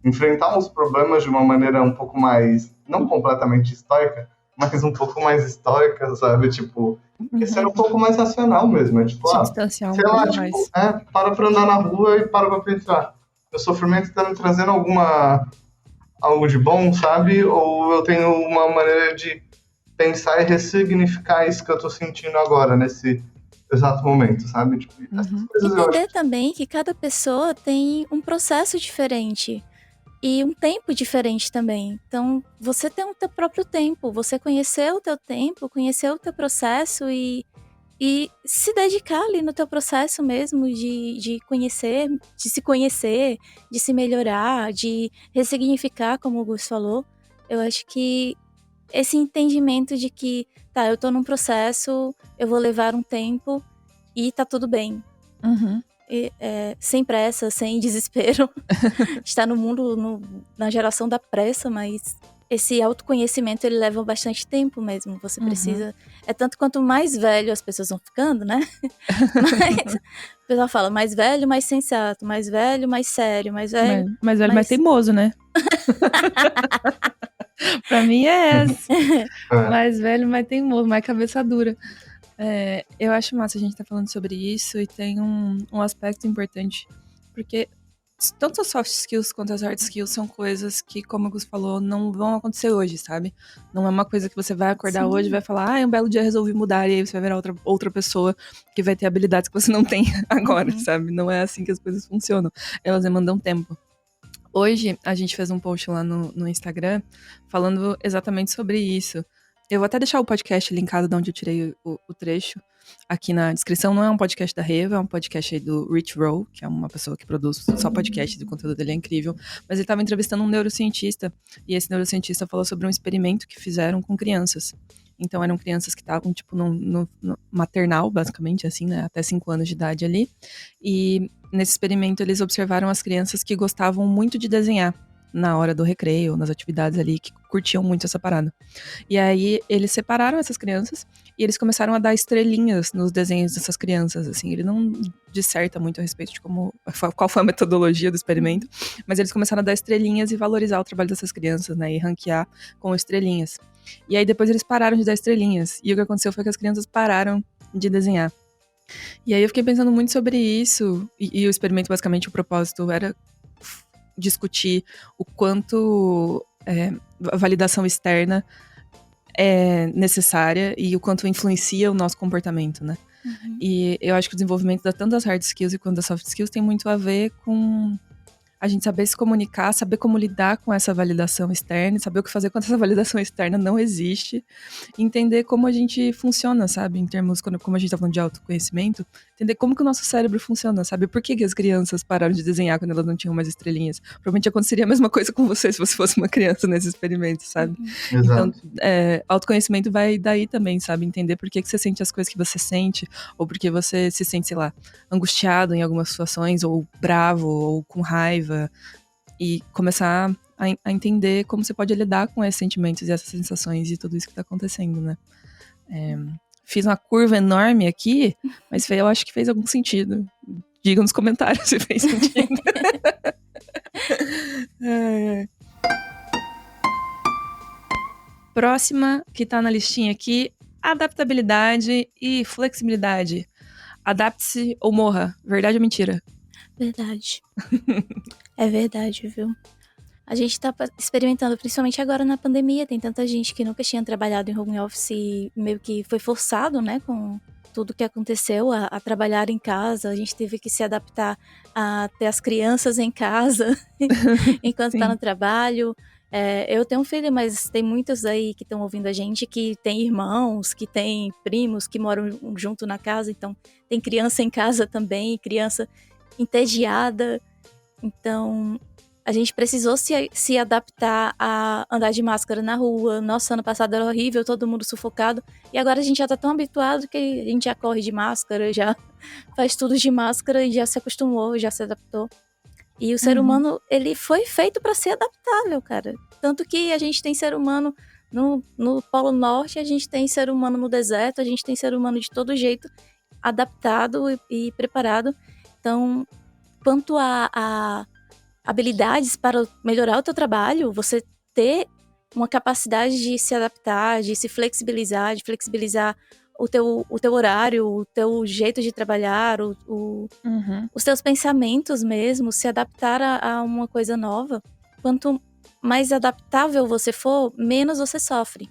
enfrentar uns problemas de uma maneira um pouco mais, não completamente estoica, mas um pouco mais estoica, sabe? Tipo, ser um pouco mais racional mesmo. É tipo, Se distanciar um sei lá, pouco tipo, mais. para pra andar na rua e para pra pensar. Meu sofrimento tá me trazendo algo de bom, sabe? Ou eu tenho uma maneira de pensar e ressignificar isso que eu tô sentindo agora, nesse exato momento, sabe? Tipo, essas coisas eu Entender acho... também que cada pessoa tem um processo diferente e um tempo diferente também. Então, você tem o teu próprio tempo, você conhecer o teu tempo, conhecer o teu processo e se dedicar ali no teu processo mesmo de conhecer, de se conhecer, de se melhorar, de ressignificar, como o Gus falou. Eu acho que esse entendimento de que, tá, eu tô num processo, eu vou levar um tempo e tá tudo bem. Sem pressa, sem desespero. Está no mundo, na geração da pressa, mas esse autoconhecimento, ele leva bastante tempo mesmo. Você precisa... É tanto quanto mais velho as pessoas vão ficando, né? Mas o pessoal fala, mais velho, mais sensato, mais velho, mais sério, mais velho... Mais velho, mais teimoso, né? Pra mim é essa. Mais velho, mais teimoso, mais cabeça dura. Eu acho massa a gente tá falando sobre isso e tem um aspecto importante, porque tanto as soft skills quanto as hard skills são coisas que, como o Gus falou, não vão acontecer hoje, sabe? Não é uma coisa que você vai acordar hoje e vai falar, um belo dia resolvi mudar, e aí você vai virar outra pessoa que vai ter habilidades que você não tem agora, sabe? Não é assim que as coisas funcionam. Elas demandam tempo. Hoje, a gente fez um post lá no Instagram falando exatamente sobre isso. Eu vou até deixar o podcast linkado de onde eu tirei o trecho aqui na descrição. Não é um podcast da Reva, é um podcast aí do Rich Roll, que é uma pessoa que produz só podcast, o conteúdo dele é incrível. Mas ele estava entrevistando um neurocientista, e esse neurocientista falou sobre um experimento que fizeram com crianças. Então eram crianças que estavam, tipo, no maternal, basicamente, assim, né? Até 5 anos de idade ali. E nesse experimento eles observaram as crianças que gostavam muito de desenhar na hora do recreio, nas atividades ali, que curtiam muito essa parada. E aí eles separaram essas crianças e eles começaram a dar estrelinhas nos desenhos dessas crianças, assim. Ele não disserta muito a respeito de qual foi a metodologia do experimento, mas eles começaram a dar estrelinhas e valorizar o trabalho dessas crianças, né, e ranquear com estrelinhas. E aí depois eles pararam de dar estrelinhas, e o que aconteceu foi que as crianças pararam de desenhar. E aí eu fiquei pensando muito sobre isso, e o experimento, basicamente, o propósito era discutir o quanto a validação externa é necessária e o quanto influencia o nosso comportamento, né? E eu acho que o desenvolvimento tanto das hard skills quanto das soft skills tem muito a ver com a gente saber se comunicar, saber como lidar com essa validação externa, saber o que fazer quando essa validação externa não existe, entender como a gente funciona, sabe, em termos, como a gente tá falando de autoconhecimento, entender como que o nosso cérebro funciona, sabe, por que as crianças pararam de desenhar quando elas não tinham mais estrelinhas? Provavelmente aconteceria a mesma coisa com você se você fosse uma criança nesse experimento, sabe? Então, autoconhecimento vai daí também, sabe, entender por que você sente as coisas que você sente, ou porque você se sente, sei lá, angustiado em algumas situações, ou bravo, ou com raiva, e começar a entender como você pode lidar com esses sentimentos e essas sensações e tudo isso que tá acontecendo, né? Fiz uma curva enorme aqui, mas eu acho que fez algum sentido. Diga nos comentários se fez sentido. Próxima que tá na listinha aqui, adaptabilidade e flexibilidade. Adapte-se ou morra. Verdade ou mentira? Verdade. É verdade, viu? A gente tá experimentando, principalmente agora na pandemia, tem tanta gente que nunca tinha trabalhado em home office e meio que foi forçado, né, com tudo que aconteceu, a trabalhar em casa. A gente teve que se adaptar a ter as crianças em casa enquanto tá no trabalho. Eu tenho um filho, mas tem muitos aí que estão ouvindo a gente que tem irmãos, que tem primos que moram junto na casa, então tem criança em casa também, criança entediada. Então, a gente precisou se adaptar a andar de máscara na rua. Nossa, ano passado era horrível, todo mundo sufocado. E agora a gente já tá tão habituado que a gente já corre de máscara, já faz tudo de máscara e já se acostumou, já se adaptou. E o ser humano, ele foi feito para ser adaptável, cara. Tanto que a gente tem ser humano no Polo Norte, a gente tem ser humano no deserto, a gente tem ser humano de todo jeito, adaptado e preparado. Então, quanto a habilidades para melhorar o teu trabalho, você ter uma capacidade de se adaptar, de se flexibilizar, de flexibilizar o teu horário, o teu jeito de trabalhar, os teus pensamentos mesmo, se adaptar a uma coisa nova. Quanto mais adaptável você for, menos você sofre.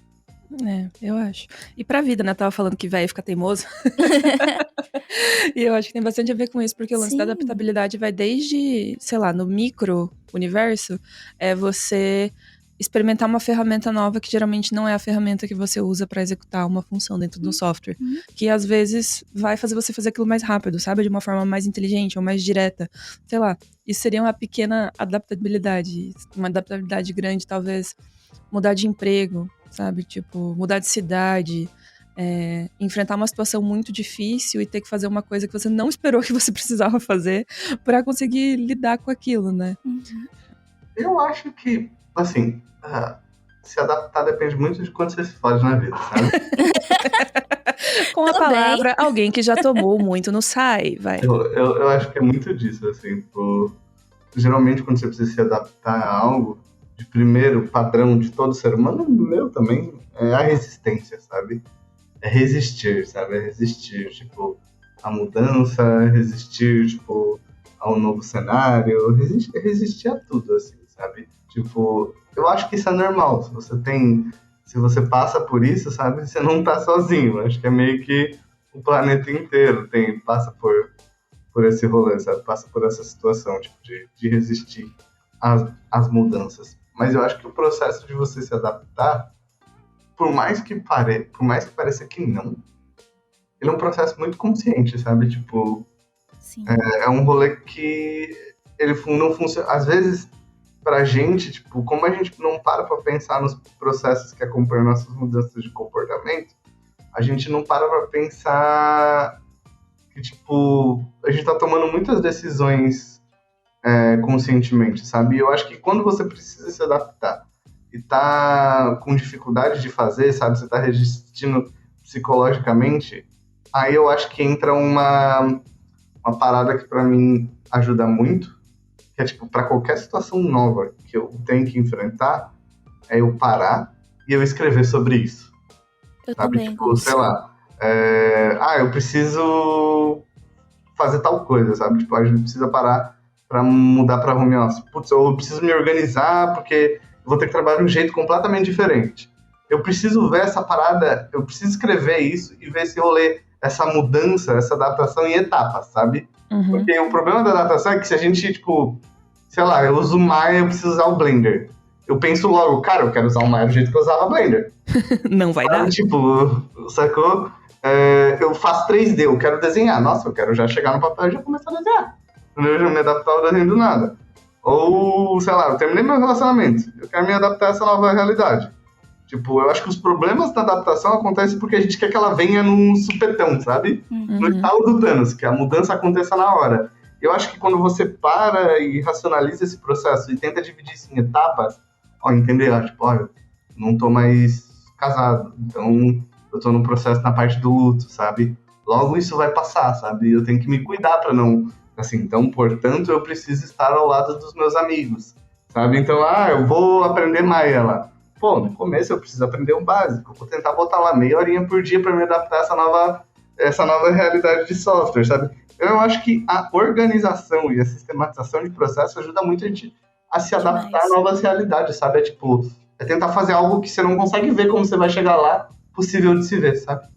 Eu acho. E pra vida, né? Tava falando que velho fica teimoso. E eu acho que tem bastante a ver com isso, porque o lance da adaptabilidade vai desde, sei lá, no micro-universo, você experimentar uma ferramenta nova que geralmente não é a ferramenta que você usa pra executar uma função dentro do software. Que às vezes vai fazer você fazer aquilo mais rápido, sabe? De uma forma mais inteligente ou mais direta. Sei lá, isso seria uma pequena adaptabilidade. Uma adaptabilidade grande, talvez mudar de emprego, sabe? Tipo, mudar de cidade, enfrentar uma situação muito difícil e ter que fazer uma coisa que você não esperou que você precisava fazer pra conseguir lidar com aquilo, né? Eu acho que, assim, se adaptar depende muito de quanto você se fode na vida, sabe? Com a palavra, alguém que já tomou muito no sai, vai. Eu acho que é muito disso, assim, geralmente quando você precisa se adaptar a algo, de primeiro padrão de todo ser humano, meu também, é a resistência, sabe? É resistir, sabe? É resistir, tipo, à mudança, resistir, tipo, ao novo cenário, resistir a tudo, assim, sabe? Tipo, eu acho que isso é normal. Se você passa por isso, sabe? Você não tá sozinho. Acho que é meio que o planeta inteiro passa por esse rolê, sabe? Passa por essa situação, tipo, de resistir às mudanças. Mas eu acho que o processo de você se adaptar, por mais que pareça que não, ele é um processo muito consciente, sabe? Tipo, é um rolê que ele não funciona. Às vezes, pra gente, tipo, como a gente não para pra pensar nos processos que acompanham nossas mudanças de comportamento, a gente não para pra pensar que, tipo, a gente tá tomando muitas decisões conscientemente, sabe? E eu acho que quando você precisa se adaptar e tá com dificuldade de fazer, sabe? Você tá resistindo psicologicamente, aí eu acho que entra uma parada que pra mim ajuda muito, que é tipo, pra qualquer situação nova que eu tenho que enfrentar, é eu parar e eu escrever sobre isso. Eu sabe? também Tipo, sei lá, eu preciso fazer tal coisa, sabe? Tipo, a gente precisa parar pra mudar pra home office. Putz, eu preciso me organizar porque eu vou ter que trabalhar de um jeito completamente diferente. Eu preciso ver essa parada, eu preciso escrever isso e ver esse rolê, essa mudança, essa adaptação em etapas, sabe? Porque o problema da adaptação é que se a gente, tipo, sei lá, eu uso o Maya, eu preciso usar o Blender. Eu penso logo, cara, eu quero usar o Maya do jeito que eu usava o Blender. Não vai dar. Tipo, sacou? Eu faço 3D, eu quero desenhar. Nossa, eu quero já chegar no papel e já começar a desenhar. Eu já me adaptar ao desenho do nada. Ou, sei lá, eu terminei meu relacionamento. Eu quero me adaptar a essa nova realidade. Tipo, eu acho que os problemas da adaptação acontecem porque a gente quer que ela venha num supetão, sabe? No estalo do Thanos, que a mudança aconteça na hora. Eu acho que quando você para e racionaliza esse processo e tenta dividir isso em etapas, entender, tipo, eu não tô mais casado, então eu tô no processo na parte do luto, sabe? Logo isso vai passar, sabe? Eu tenho que me cuidar pra não... Assim, então, portanto, eu preciso estar ao lado dos meus amigos, sabe? Então, eu vou aprender Maia lá. Pô, no começo eu preciso aprender o básico. Eu vou tentar botar lá meia horinha por dia para me adaptar a essa nova realidade de software, sabe? Eu acho que a organização e a sistematização de processo ajuda muito a gente a se adaptar a novas realidades, sabe? É tentar fazer algo que você não consegue ver como você vai chegar lá, possível de se ver, sabe?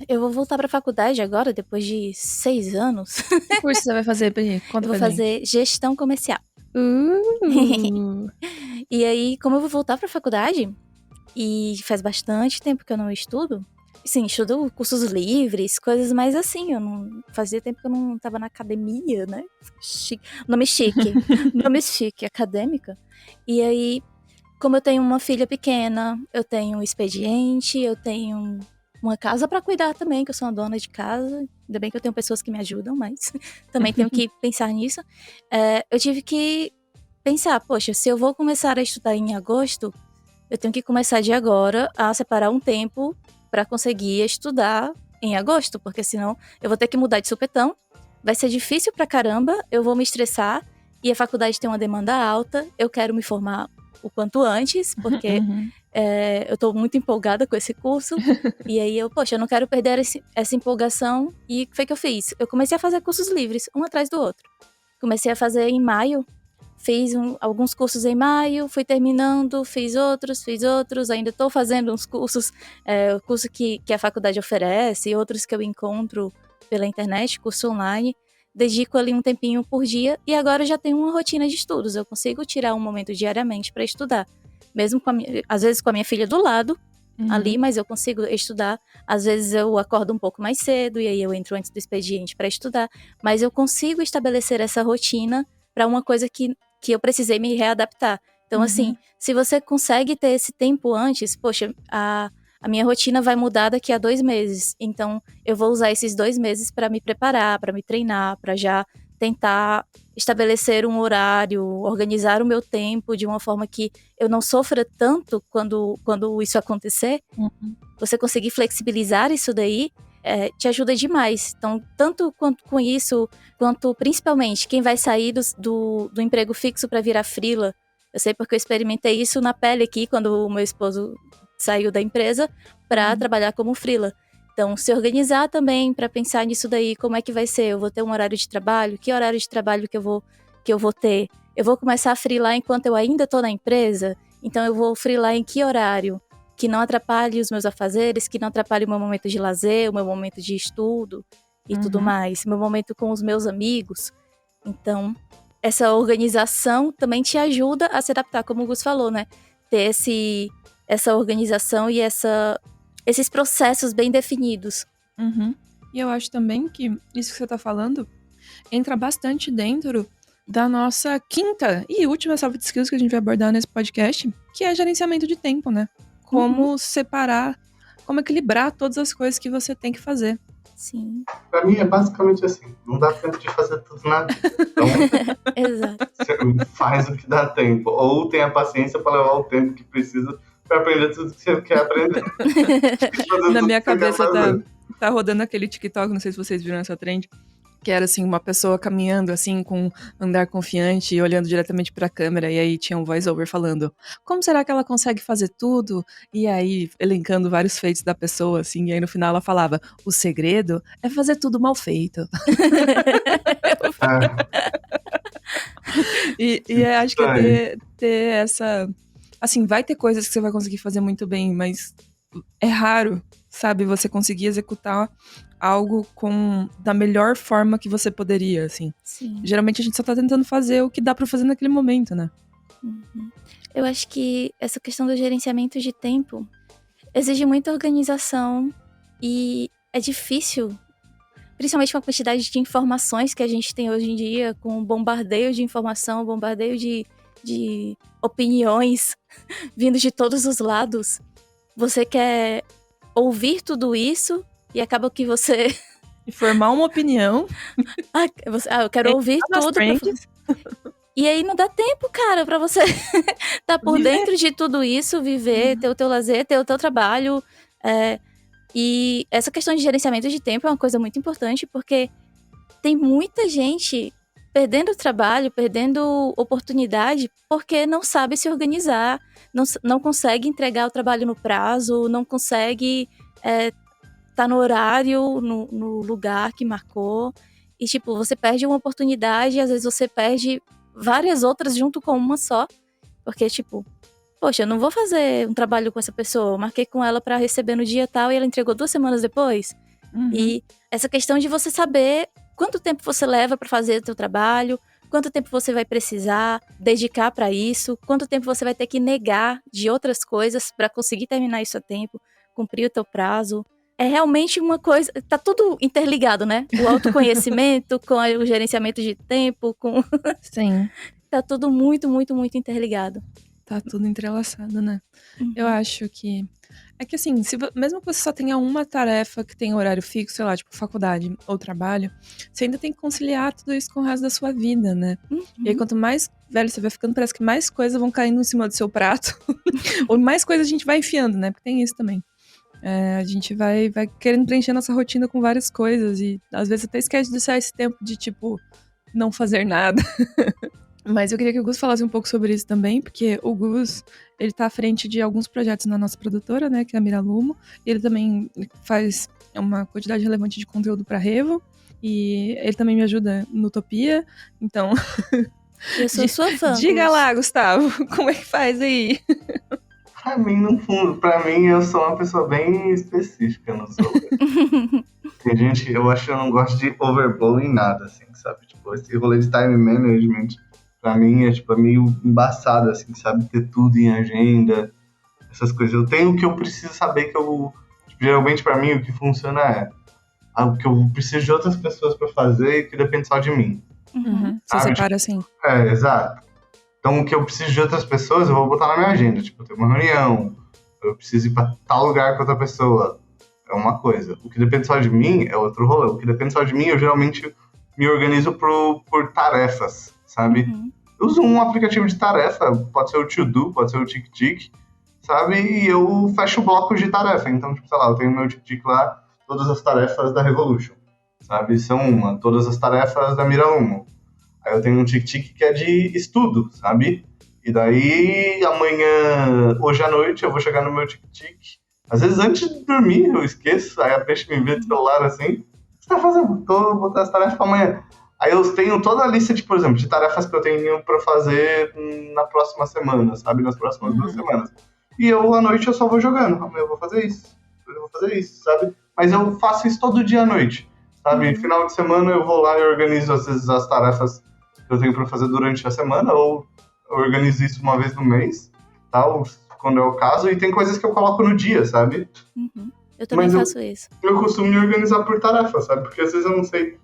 Eu vou voltar pra faculdade agora, depois de 6 anos. Que curso você vai fazer, Pri? Conta Eu vou pra gente. fazer gestão comercial. E aí, como eu vou voltar pra faculdade, e faz bastante tempo que eu não estudo, sim, estudo cursos livres, coisas mais assim, fazia tempo que eu não tava na academia, né? Nome chique, acadêmica. E aí, como eu tenho uma filha pequena, eu tenho um expediente, eu tenho uma casa para cuidar também, que eu sou uma dona de casa. Ainda bem que eu tenho pessoas que me ajudam, mas também tenho que pensar nisso. Eu tive que pensar, poxa, se eu vou começar a estudar em agosto, eu tenho que começar de agora a separar um tempo para conseguir estudar em agosto, porque senão eu vou ter que mudar de supetão, vai ser difícil pra caramba, eu vou me estressar, e a faculdade tem uma demanda alta, eu quero me formar o quanto antes, porque eu tô muito empolgada com esse curso, e aí eu não quero perder essa empolgação, e o que foi que eu fiz? Eu comecei a fazer cursos livres, um atrás do outro. Comecei a fazer em maio, fiz alguns cursos em maio, fui terminando, fiz outros, ainda estou fazendo uns cursos, o curso que a faculdade oferece, e outros que eu encontro pela internet, curso online, dedico ali um tempinho por dia, e agora já tenho uma rotina de estudos, eu consigo tirar um momento diariamente para estudar, mesmo às vezes com a minha filha do lado, ali, mas eu consigo estudar, às vezes eu acordo um pouco mais cedo, e aí eu entro antes do expediente para estudar, mas eu consigo estabelecer essa rotina para uma coisa que eu precisei me readaptar. Então, assim, se você consegue ter esse tempo antes, poxa, a minha rotina vai mudar daqui a 2 meses. Então, eu vou usar esses 2 meses para me preparar, para me treinar, para já tentar estabelecer um horário, organizar o meu tempo de uma forma que eu não sofra tanto quando isso acontecer. Você conseguir flexibilizar isso daí, te ajuda demais. Então, tanto quanto com isso, quanto principalmente quem vai sair do emprego fixo para virar freela. Eu sei porque eu experimentei isso na pele aqui, quando o meu esposo saiu da empresa para trabalhar como freela. Então, se organizar também para pensar nisso daí, como é que vai ser? Eu vou ter um horário de trabalho? Que horário de trabalho que eu vou ter? Eu vou começar a freelar enquanto eu ainda estou na empresa? Então, eu vou freelar em que horário? Que não atrapalhe os meus afazeres, que não atrapalhe o meu momento de lazer, o meu momento de estudo e tudo mais, meu momento com os meus amigos. Então, essa organização também te ajuda a se adaptar, como o Gus falou, né? Ter essa organização e esses processos bem definidos. E eu acho também que isso que você tá falando entra bastante dentro da nossa quinta e última soft skills que a gente vai abordar nesse podcast, que é gerenciamento de tempo, né? Como separar, como equilibrar todas as coisas que você tem que fazer. Sim. Pra mim é basicamente assim, não dá tempo de fazer tudo na vida. Então, exato. Você faz o que dá tempo. Ou tem a paciência pra levar o tempo que precisa pra aprender tudo que você quer aprender. Na minha cabeça tá rodando aquele TikTok, não sei se vocês viram essa trend, que era assim, uma pessoa caminhando assim com um andar confiante e olhando diretamente pra câmera, e aí tinha um voice-over falando, como será que ela consegue fazer tudo? E aí elencando vários feitos da pessoa, assim, e aí no final ela falava, o segredo é fazer tudo mal feito. E acho que é ter essa... Assim, vai ter coisas que você vai conseguir fazer muito bem, mas é raro, sabe? Você conseguir executar algo da melhor forma que você poderia, assim. Sim. Geralmente a gente só tá tentando fazer o que dá pra fazer naquele momento, né? Eu acho que essa questão do gerenciamento de tempo exige muita organização e é difícil, principalmente com a quantidade de informações que a gente tem hoje em dia, com o bombardeio de informação, bombardeio de opiniões vindo de todos os lados. Você quer ouvir tudo isso e acaba que você... E formar uma opinião. Eu quero ouvir tudo. E aí não dá tempo, cara, pra você tá por dentro de tudo isso, viver, ter o teu lazer, ter o teu trabalho. E essa questão de gerenciamento de tempo é uma coisa muito importante, porque tem muita gente perdendo trabalho, perdendo oportunidade, porque não sabe se organizar, não consegue entregar o trabalho no prazo, não consegue tá no horário, no lugar que marcou. E, tipo, você perde uma oportunidade e às vezes você perde várias outras junto com uma só. Porque, tipo, poxa, eu não vou fazer um trabalho com essa pessoa. Eu marquei com ela pra receber no dia tal e ela entregou 2 semanas depois. E essa questão de você saber quanto tempo você leva pra fazer o teu trabalho, quanto tempo você vai precisar dedicar pra isso, quanto tempo você vai ter que negar de outras coisas pra conseguir terminar isso a tempo, cumprir o teu prazo. É realmente uma coisa... Tá tudo interligado, né? O autoconhecimento com o gerenciamento de tempo, com... Sim. Tá tudo muito, muito, muito interligado. tá tudo entrelaçado, né? Eu Uhum. acho que... É que assim, mesmo que você só tenha uma tarefa que tem horário fixo, sei lá, tipo faculdade ou trabalho, você ainda tem que conciliar tudo isso com o resto da sua vida, né? E aí, Uhum. quanto mais velho você vai ficando, parece que mais coisas vão caindo em cima do seu prato. Ou mais coisas a gente vai enfiando, né? Porque tem isso também. A gente vai querendo preencher nossa rotina com várias coisas e às vezes até esquece de deixar esse tempo de, tipo, não fazer nada. Mas eu queria que o Gus falasse um pouco sobre isso também, porque o Gus, ele tá à frente de alguns projetos na nossa produtora, né, que é a Miralumo, e ele também faz uma quantidade relevante de conteúdo pra Revo, e ele também me ajuda no Utopia, então... Eu sou sua fã, Diga Gus. lá, Gustavo, como é que faz aí? Pra mim, no fundo, pra mim, eu sou uma pessoa bem específica no rolê. Tem gente, eu acho que eu não gosto de overblow em nada, assim, sabe? Tipo, esse rolê de time management, pra mim, é meio embaçado, assim, sabe? Ter tudo em agenda, essas coisas. Eu tenho o que eu preciso saber que eu... Tipo, geralmente, pra mim, o que funciona é algo que eu preciso de outras pessoas pra fazer e que depende só de mim. Uhum. Você Sabe? separa assim. Exato. Então, o que eu preciso de outras pessoas, eu vou botar na minha agenda. Tipo, ter uma reunião, eu preciso ir pra tal lugar com outra pessoa. É uma coisa. O que depende só de mim é outro rolê. O que depende só de mim, eu geralmente me organizo por tarefas, sabe? Uhum. Eu uso um aplicativo de tarefa, pode ser o To-Do, pode ser o Tic-Tic, sabe? E eu fecho blocos de tarefa. Então, tipo, sei lá, eu tenho meu Tic-Tic lá, todas as tarefas da Revolution, sabe? São todas as tarefas da Miralumo. Aí eu tenho um tic-tic que é de estudo, sabe? E daí, amanhã, hoje à noite, eu vou chegar no meu tic-tic. Às vezes, antes de dormir, eu esqueço. Aí a peixe me vê do celular assim. O que você tá fazendo? Tô botando as tarefas pra amanhã. Aí eu tenho toda a lista, de, por exemplo, de tarefas que eu tenho pra fazer na próxima semana, sabe? Nas próximas 2 semanas. E eu, à noite, eu só vou jogando. Amanhã eu vou fazer isso. Depois eu vou fazer isso, sabe? Mas eu faço isso todo dia à noite, sabe? Final de semana eu vou lá e organizo, às vezes, as tarefas que eu tenho para fazer durante a semana, ou eu organizo isso uma vez no mês, tal, quando é o caso, e tem coisas que eu coloco no dia, sabe? Uhum. Eu também Mas faço isso. eu costumo me organizar por tarefa, sabe? Porque às vezes eu não sei.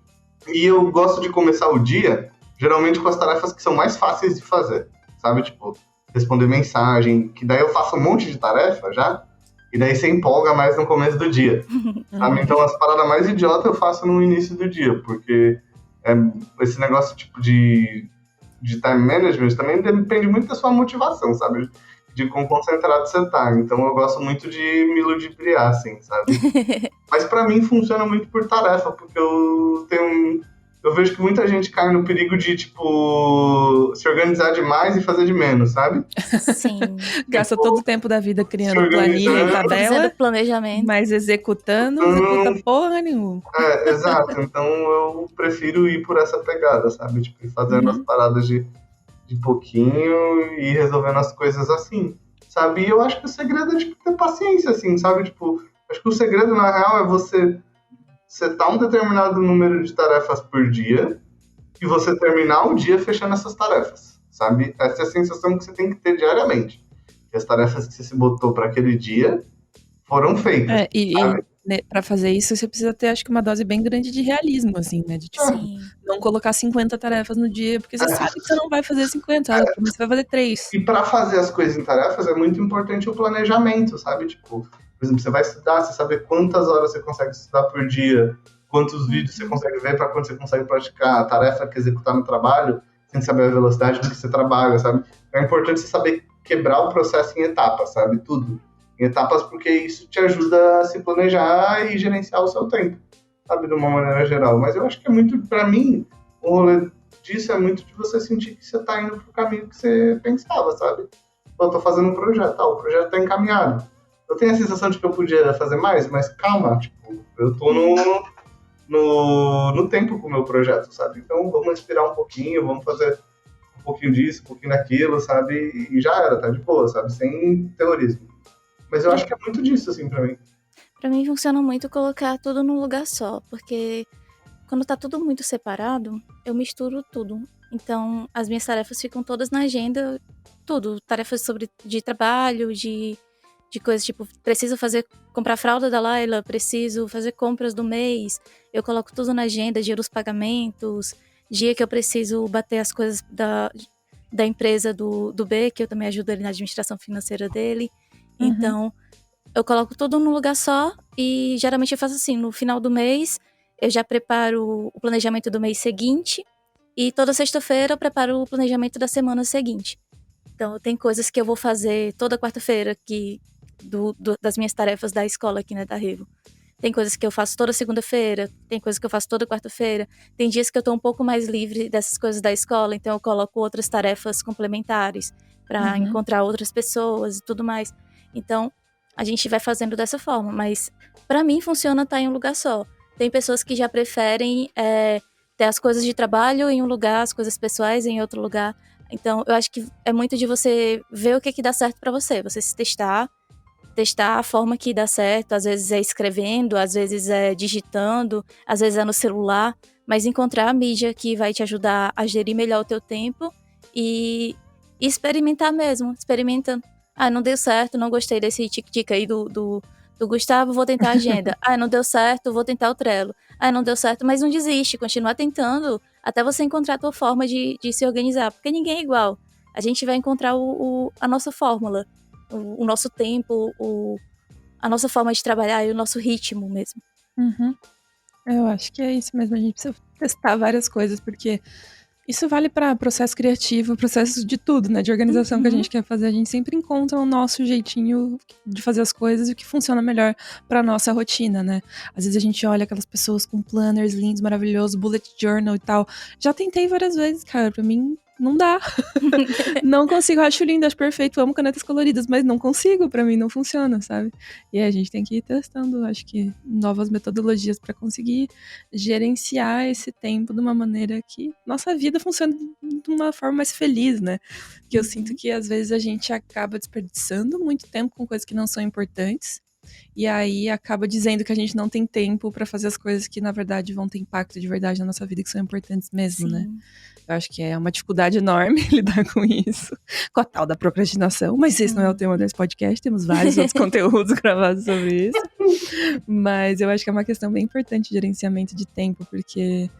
E eu gosto de começar o dia, geralmente com as tarefas que são mais fáceis de fazer, sabe? Tipo, responder mensagem, que daí eu faço um monte de tarefa já, e daí você empolga mais no começo do dia, sabe? Então as paradas mais idiotas eu faço no início do dia, porque esse negócio tipo de time management também depende muito da sua motivação, sabe? De quão concentrado você tá. Então eu gosto muito de me ludibriar, assim, sabe? Mas pra mim funciona muito por tarefa, porque eu vejo que muita gente cai no perigo de, tipo, se organizar demais e fazer de menos, sabe? Sim. Gasta todo o tempo da vida Se criando planilha e organizando. tabela, Fazendo planejamento. mas executando, não executa porra nenhuma. Exato. Então eu prefiro ir por essa pegada, sabe? Tipo, ir fazendo as paradas de pouquinho e resolvendo as coisas assim, sabe? E eu acho que o segredo é, tipo, ter paciência, assim, sabe? Tipo, acho que o segredo, na real, é você setar um determinado número de tarefas por dia e você terminar o dia fechando essas tarefas, sabe? Essa é a sensação que você tem que ter diariamente. Que as tarefas que você se botou para aquele dia foram feitas, sabe? Né, pra fazer isso, você precisa ter, acho que, uma dose bem grande de realismo, assim, né? De, tipo, Sim. não colocar 50 tarefas no dia, porque você sabe que você não vai fazer 50, sabe? Mas você vai fazer 3. E para fazer as coisas em tarefas é muito importante o planejamento, sabe? Tipo, por exemplo, você vai estudar, você saber quantas horas você consegue estudar por dia, quantos vídeos você consegue ver para quanto você consegue praticar, a tarefa que executar no trabalho, você tem que saber a velocidade com que você trabalha, sabe? É importante você saber quebrar o processo em etapas, sabe? Tudo. Em etapas, porque isso te ajuda a se planejar e gerenciar o seu tempo, sabe? De uma maneira geral. Mas eu acho que é muito, para mim, o rolê disso é muito de você sentir que você tá indo pro caminho que você pensava, sabe? Eu tô fazendo um projeto, o projeto tá encaminhado. Eu tenho a sensação de que eu podia fazer mais, mas calma, tipo, eu tô no tempo com o meu projeto, sabe? Então vamos respirar um pouquinho, vamos fazer um pouquinho disso, um pouquinho daquilo, sabe? E já era, tá de boa, sabe? Sem terrorismo. Mas eu acho que é muito disso, assim, pra mim. Pra mim funciona muito colocar tudo num lugar só, porque quando tá tudo muito separado, eu misturo tudo. Então, as minhas tarefas ficam todas na agenda, tudo. Tarefas de trabalho, de coisas tipo, preciso comprar fralda da Laila, preciso fazer compras do mês. Eu coloco tudo na agenda, dia dos pagamentos, dia que eu preciso bater as coisas da empresa do B, que eu também ajudo ele na administração financeira dele. Então, eu coloco tudo num lugar só e geralmente eu faço assim, no final do mês, eu já preparo o planejamento do mês seguinte e toda sexta-feira eu preparo o planejamento da semana seguinte. Então, tem coisas que eu vou fazer toda quarta-feira das minhas tarefas da escola aqui, né, da Revo. Tem coisas que eu faço toda segunda-feira, tem coisas que eu faço toda quarta-feira. Tem dias que eu tô um pouco mais livre dessas coisas da escola, então eu coloco outras tarefas complementares para encontrar outras pessoas e tudo mais. Então, a gente vai fazendo dessa forma, mas para mim funciona estar em um lugar só. Tem pessoas que já preferem ter as coisas de trabalho em um lugar, as coisas pessoais em outro lugar. Então, eu acho que é muito de você ver o que dá certo para você se testar a forma que dá certo, às vezes é escrevendo, às vezes é digitando, às vezes é no celular, mas encontrar a mídia que vai te ajudar a gerir melhor o teu tempo e experimentar mesmo, experimentando. Não deu certo, não gostei desse tic-tic aí do Gustavo, vou tentar a agenda. Não deu certo, vou tentar o Trello. Não deu certo, mas não desiste, continua tentando até você encontrar a tua forma de se organizar, porque ninguém é igual. A gente vai encontrar a nossa fórmula. O nosso tempo, a nossa forma de trabalhar e o nosso ritmo mesmo. Eu acho que é isso mesmo, a gente precisa testar várias coisas, porque isso vale para processo criativo, processo de tudo, né, de organização que a gente quer fazer, a gente sempre encontra o nosso jeitinho de fazer as coisas e o que funciona melhor para nossa rotina, né. Às vezes a gente olha aquelas pessoas com planners lindos, maravilhosos, bullet journal e tal, já tentei várias vezes, cara, pra mim não dá. Não consigo, acho lindo, acho perfeito, amo canetas coloridas, mas não consigo, pra mim não funciona, sabe? E aí a gente tem que ir testando, acho que, novas metodologias pra conseguir gerenciar esse tempo de uma maneira que nossa vida funcione de uma forma mais feliz, né? Que eu sinto que às vezes a gente acaba desperdiçando muito tempo com coisas que não são importantes. E aí acaba dizendo que a gente não tem tempo pra fazer as coisas que na verdade vão ter impacto de verdade na nossa vida, que são importantes mesmo, né? Eu acho que é uma dificuldade enorme lidar com isso, com a tal da procrastinação, mas esse não é o tema desse podcast, temos vários outros conteúdos gravados sobre isso. Mas eu acho que é uma questão bem importante de gerenciamento de tempo, porque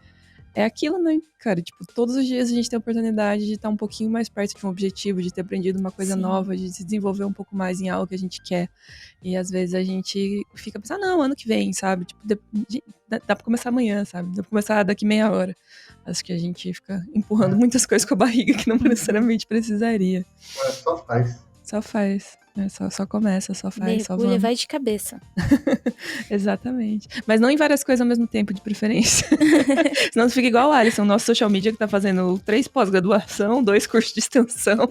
é aquilo, né, cara? Tipo, todos os dias a gente tem a oportunidade de estar um pouquinho mais perto de um objetivo, de ter aprendido uma coisa nova, de se desenvolver um pouco mais em algo que a gente quer. E às vezes a gente fica pensando, não, ano que vem, sabe? Tipo, dá pra começar amanhã, sabe? Dá pra começar daqui meia hora. Acho que a gente fica empurrando muitas coisas com a barriga que não necessariamente precisaria. Só faz. Só faz. Só começa, só faz, só mergulha, vamos. vai de cabeça. Exatamente. Mas não em várias coisas ao mesmo tempo, de preferência. Senão você fica igual o Alisson, nosso social media, que tá fazendo 3 pós-graduação, 2 cursos de extensão,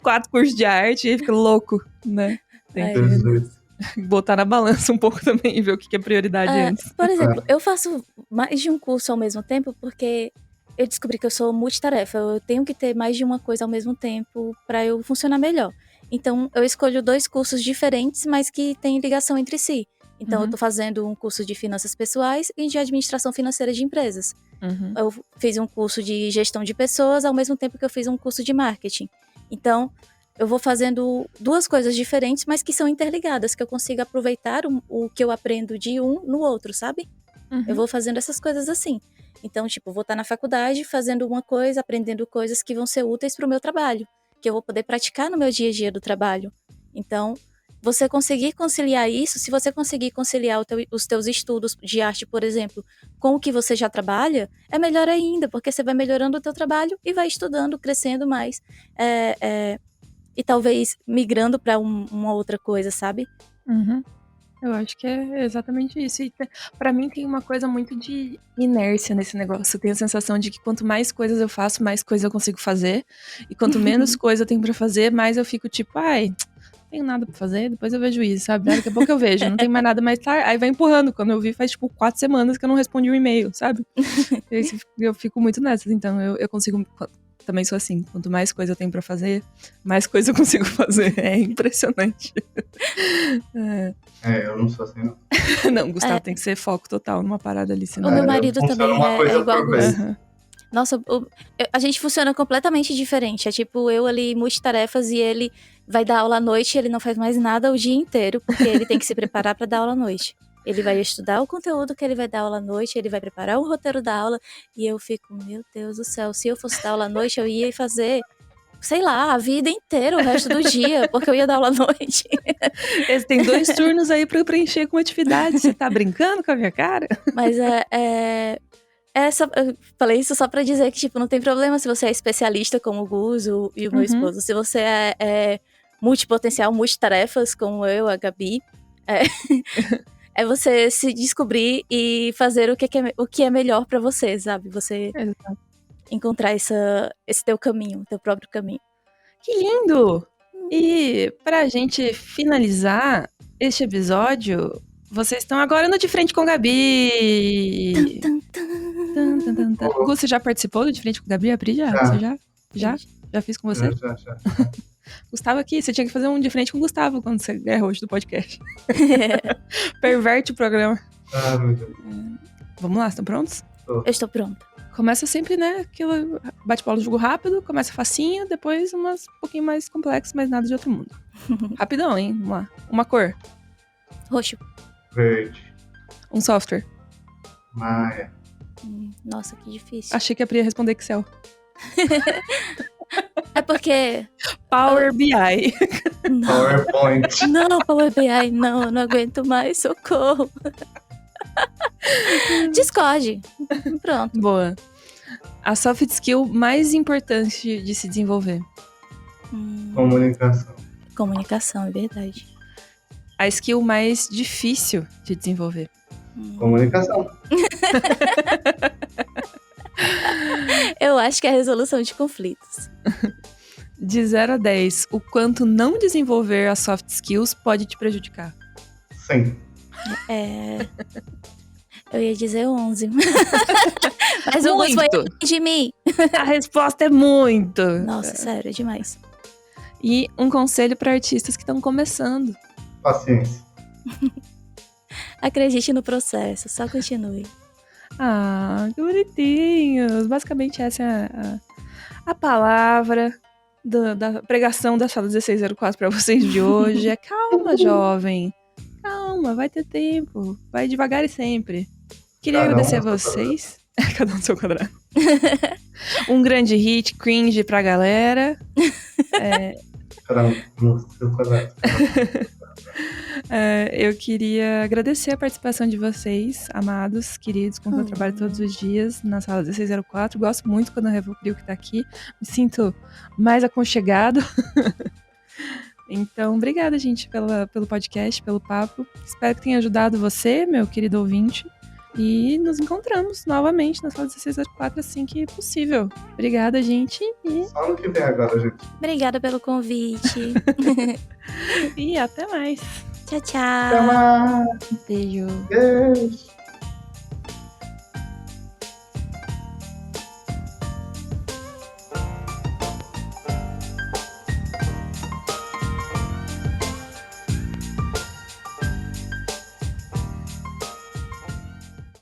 4 cursos de arte, e aí fica louco, né? Tem que botar na balança um pouco também e ver o que é prioridade antes. Por exemplo, eu faço mais de um curso ao mesmo tempo porque eu descobri que eu sou multitarefa. Eu tenho que ter mais de uma coisa ao mesmo tempo para eu funcionar melhor. Então, eu escolho 2 cursos diferentes, mas que têm ligação entre si. Então, eu tô fazendo um curso de finanças pessoais e de administração financeira de empresas. Eu fiz um curso de gestão de pessoas ao mesmo tempo que eu fiz um curso de marketing. Então, eu vou fazendo 2 coisas diferentes, mas que são interligadas, que eu consigo aproveitar o que eu aprendo de um no outro, sabe? Eu vou fazendo essas coisas assim. Então, tipo, vou estar na faculdade fazendo uma coisa, aprendendo coisas que vão ser úteis para o meu trabalho, que eu vou poder praticar no meu dia a dia do trabalho. Então, você conseguir conciliar isso, se você conseguir conciliar os teus estudos de arte, por exemplo, com o que você já trabalha, é melhor ainda, porque você vai melhorando o teu trabalho e vai estudando, crescendo mais. E talvez migrando para uma outra coisa, sabe? Eu acho que é exatamente isso. E pra mim tem uma coisa muito de inércia nesse negócio. Eu tenho a sensação de que quanto mais coisas eu faço, mais coisa eu consigo fazer. E quanto menos coisa eu tenho pra fazer, mais eu fico tipo, ai, não tenho nada pra fazer, depois eu vejo isso, sabe? Daqui a pouco eu vejo, não tem mais nada mais tarde. Aí vai empurrando. Quando eu vi, faz tipo 4 semanas que eu não respondi um e-mail, sabe? Eu fico muito nessas. Então eu consigo... Também sou assim, quanto mais coisa eu tenho pra fazer, mais coisa eu consigo fazer. É impressionante. Eu não sou assim, não. Não, Gustavo tem que ser foco total numa parada ali. Senão... O meu marido também é igual o Gus. Nossa, a gente funciona completamente diferente. É tipo, eu ali, multitarefas, e ele vai dar aula à noite e ele não faz mais nada o dia inteiro, porque ele tem que se preparar pra dar aula à noite. Ele vai estudar o conteúdo que ele vai dar aula à noite, ele vai preparar o roteiro da aula, e eu fico, meu Deus do céu, se eu fosse dar aula à noite, eu ia fazer, sei lá, a vida inteira, o resto do dia, porque eu ia dar aula à noite. Eles têm 2 turnos aí pra preencher com atividade. Você tá brincando com a minha cara? Mas eu falei isso só pra dizer que, tipo, não tem problema se você é especialista como o Gus e o meu esposo. Se você é multipotencial, multitarefas, como eu, a Gabi, é você se descobrir e fazer o que é melhor pra você, sabe? Você encontrar esse teu caminho, teu próprio caminho. Que lindo! E pra gente finalizar este episódio, vocês estão agora no De Frente com Gabi. Gus, você já participou do De Frente com Gabi? A Pri já? Você já? Já fiz com você? Já. Gustavo aqui, você tinha que fazer um De Frente com o Gustavo quando você é host do podcast. Perverte o programa. Meu Deus. Vamos lá, estão prontos? Eu estou pronta. Começa sempre, né, aquilo bate-bola de jogo rápido, começa facinho, depois umas um pouquinho mais complexas, mas nada de outro mundo. Rapidão, hein? Vamos lá. Uma cor. Roxo. Verde. Um software. Maia. Nossa, que difícil. Achei que a Pri ia responder Excel. É porque... Power BI. Não. PowerPoint. Não, Power BI, não, eu não aguento mais, socorro. Discord. Pronto. Boa. A soft skill mais importante de se desenvolver. Comunicação. Comunicação, é verdade. A skill mais difícil de desenvolver. Comunicação. Eu acho que é a resolução de conflitos. De 0 a 10, o quanto não desenvolver as soft skills pode te prejudicar? 100. Eu ia dizer 11. Mas o Gus foi de mim. A resposta é muito. Nossa, sério, é demais. E um conselho para artistas que estão começando. Paciência. Acredite no processo, só continue. Ah, que bonitinhos. Basicamente essa é a palavra da pregação da sala 1604 para vocês de hoje. É calma, jovem. Calma, vai ter tempo. Vai devagar e sempre. Queria agradecer a vocês. Cada um no seu quadrado. Um grande hit, cringe pra galera. Cada um no seu quadrado. Eu queria agradecer a participação de vocês, amados, queridos, com quem eu trabalho todos os dias na sala 1604. Gosto muito quando a Revocrio que tá aqui. Me sinto mais aconchegado. Então, obrigada, gente, pelo podcast, pelo papo. Espero que tenha ajudado você, meu querido ouvinte. E nos encontramos novamente na sala 1604 assim que possível. Obrigada, gente. E... Só no que vem agora, gente. Obrigada pelo convite. E até mais. Tchau, tchau. Até mais. Beijo. Beijo.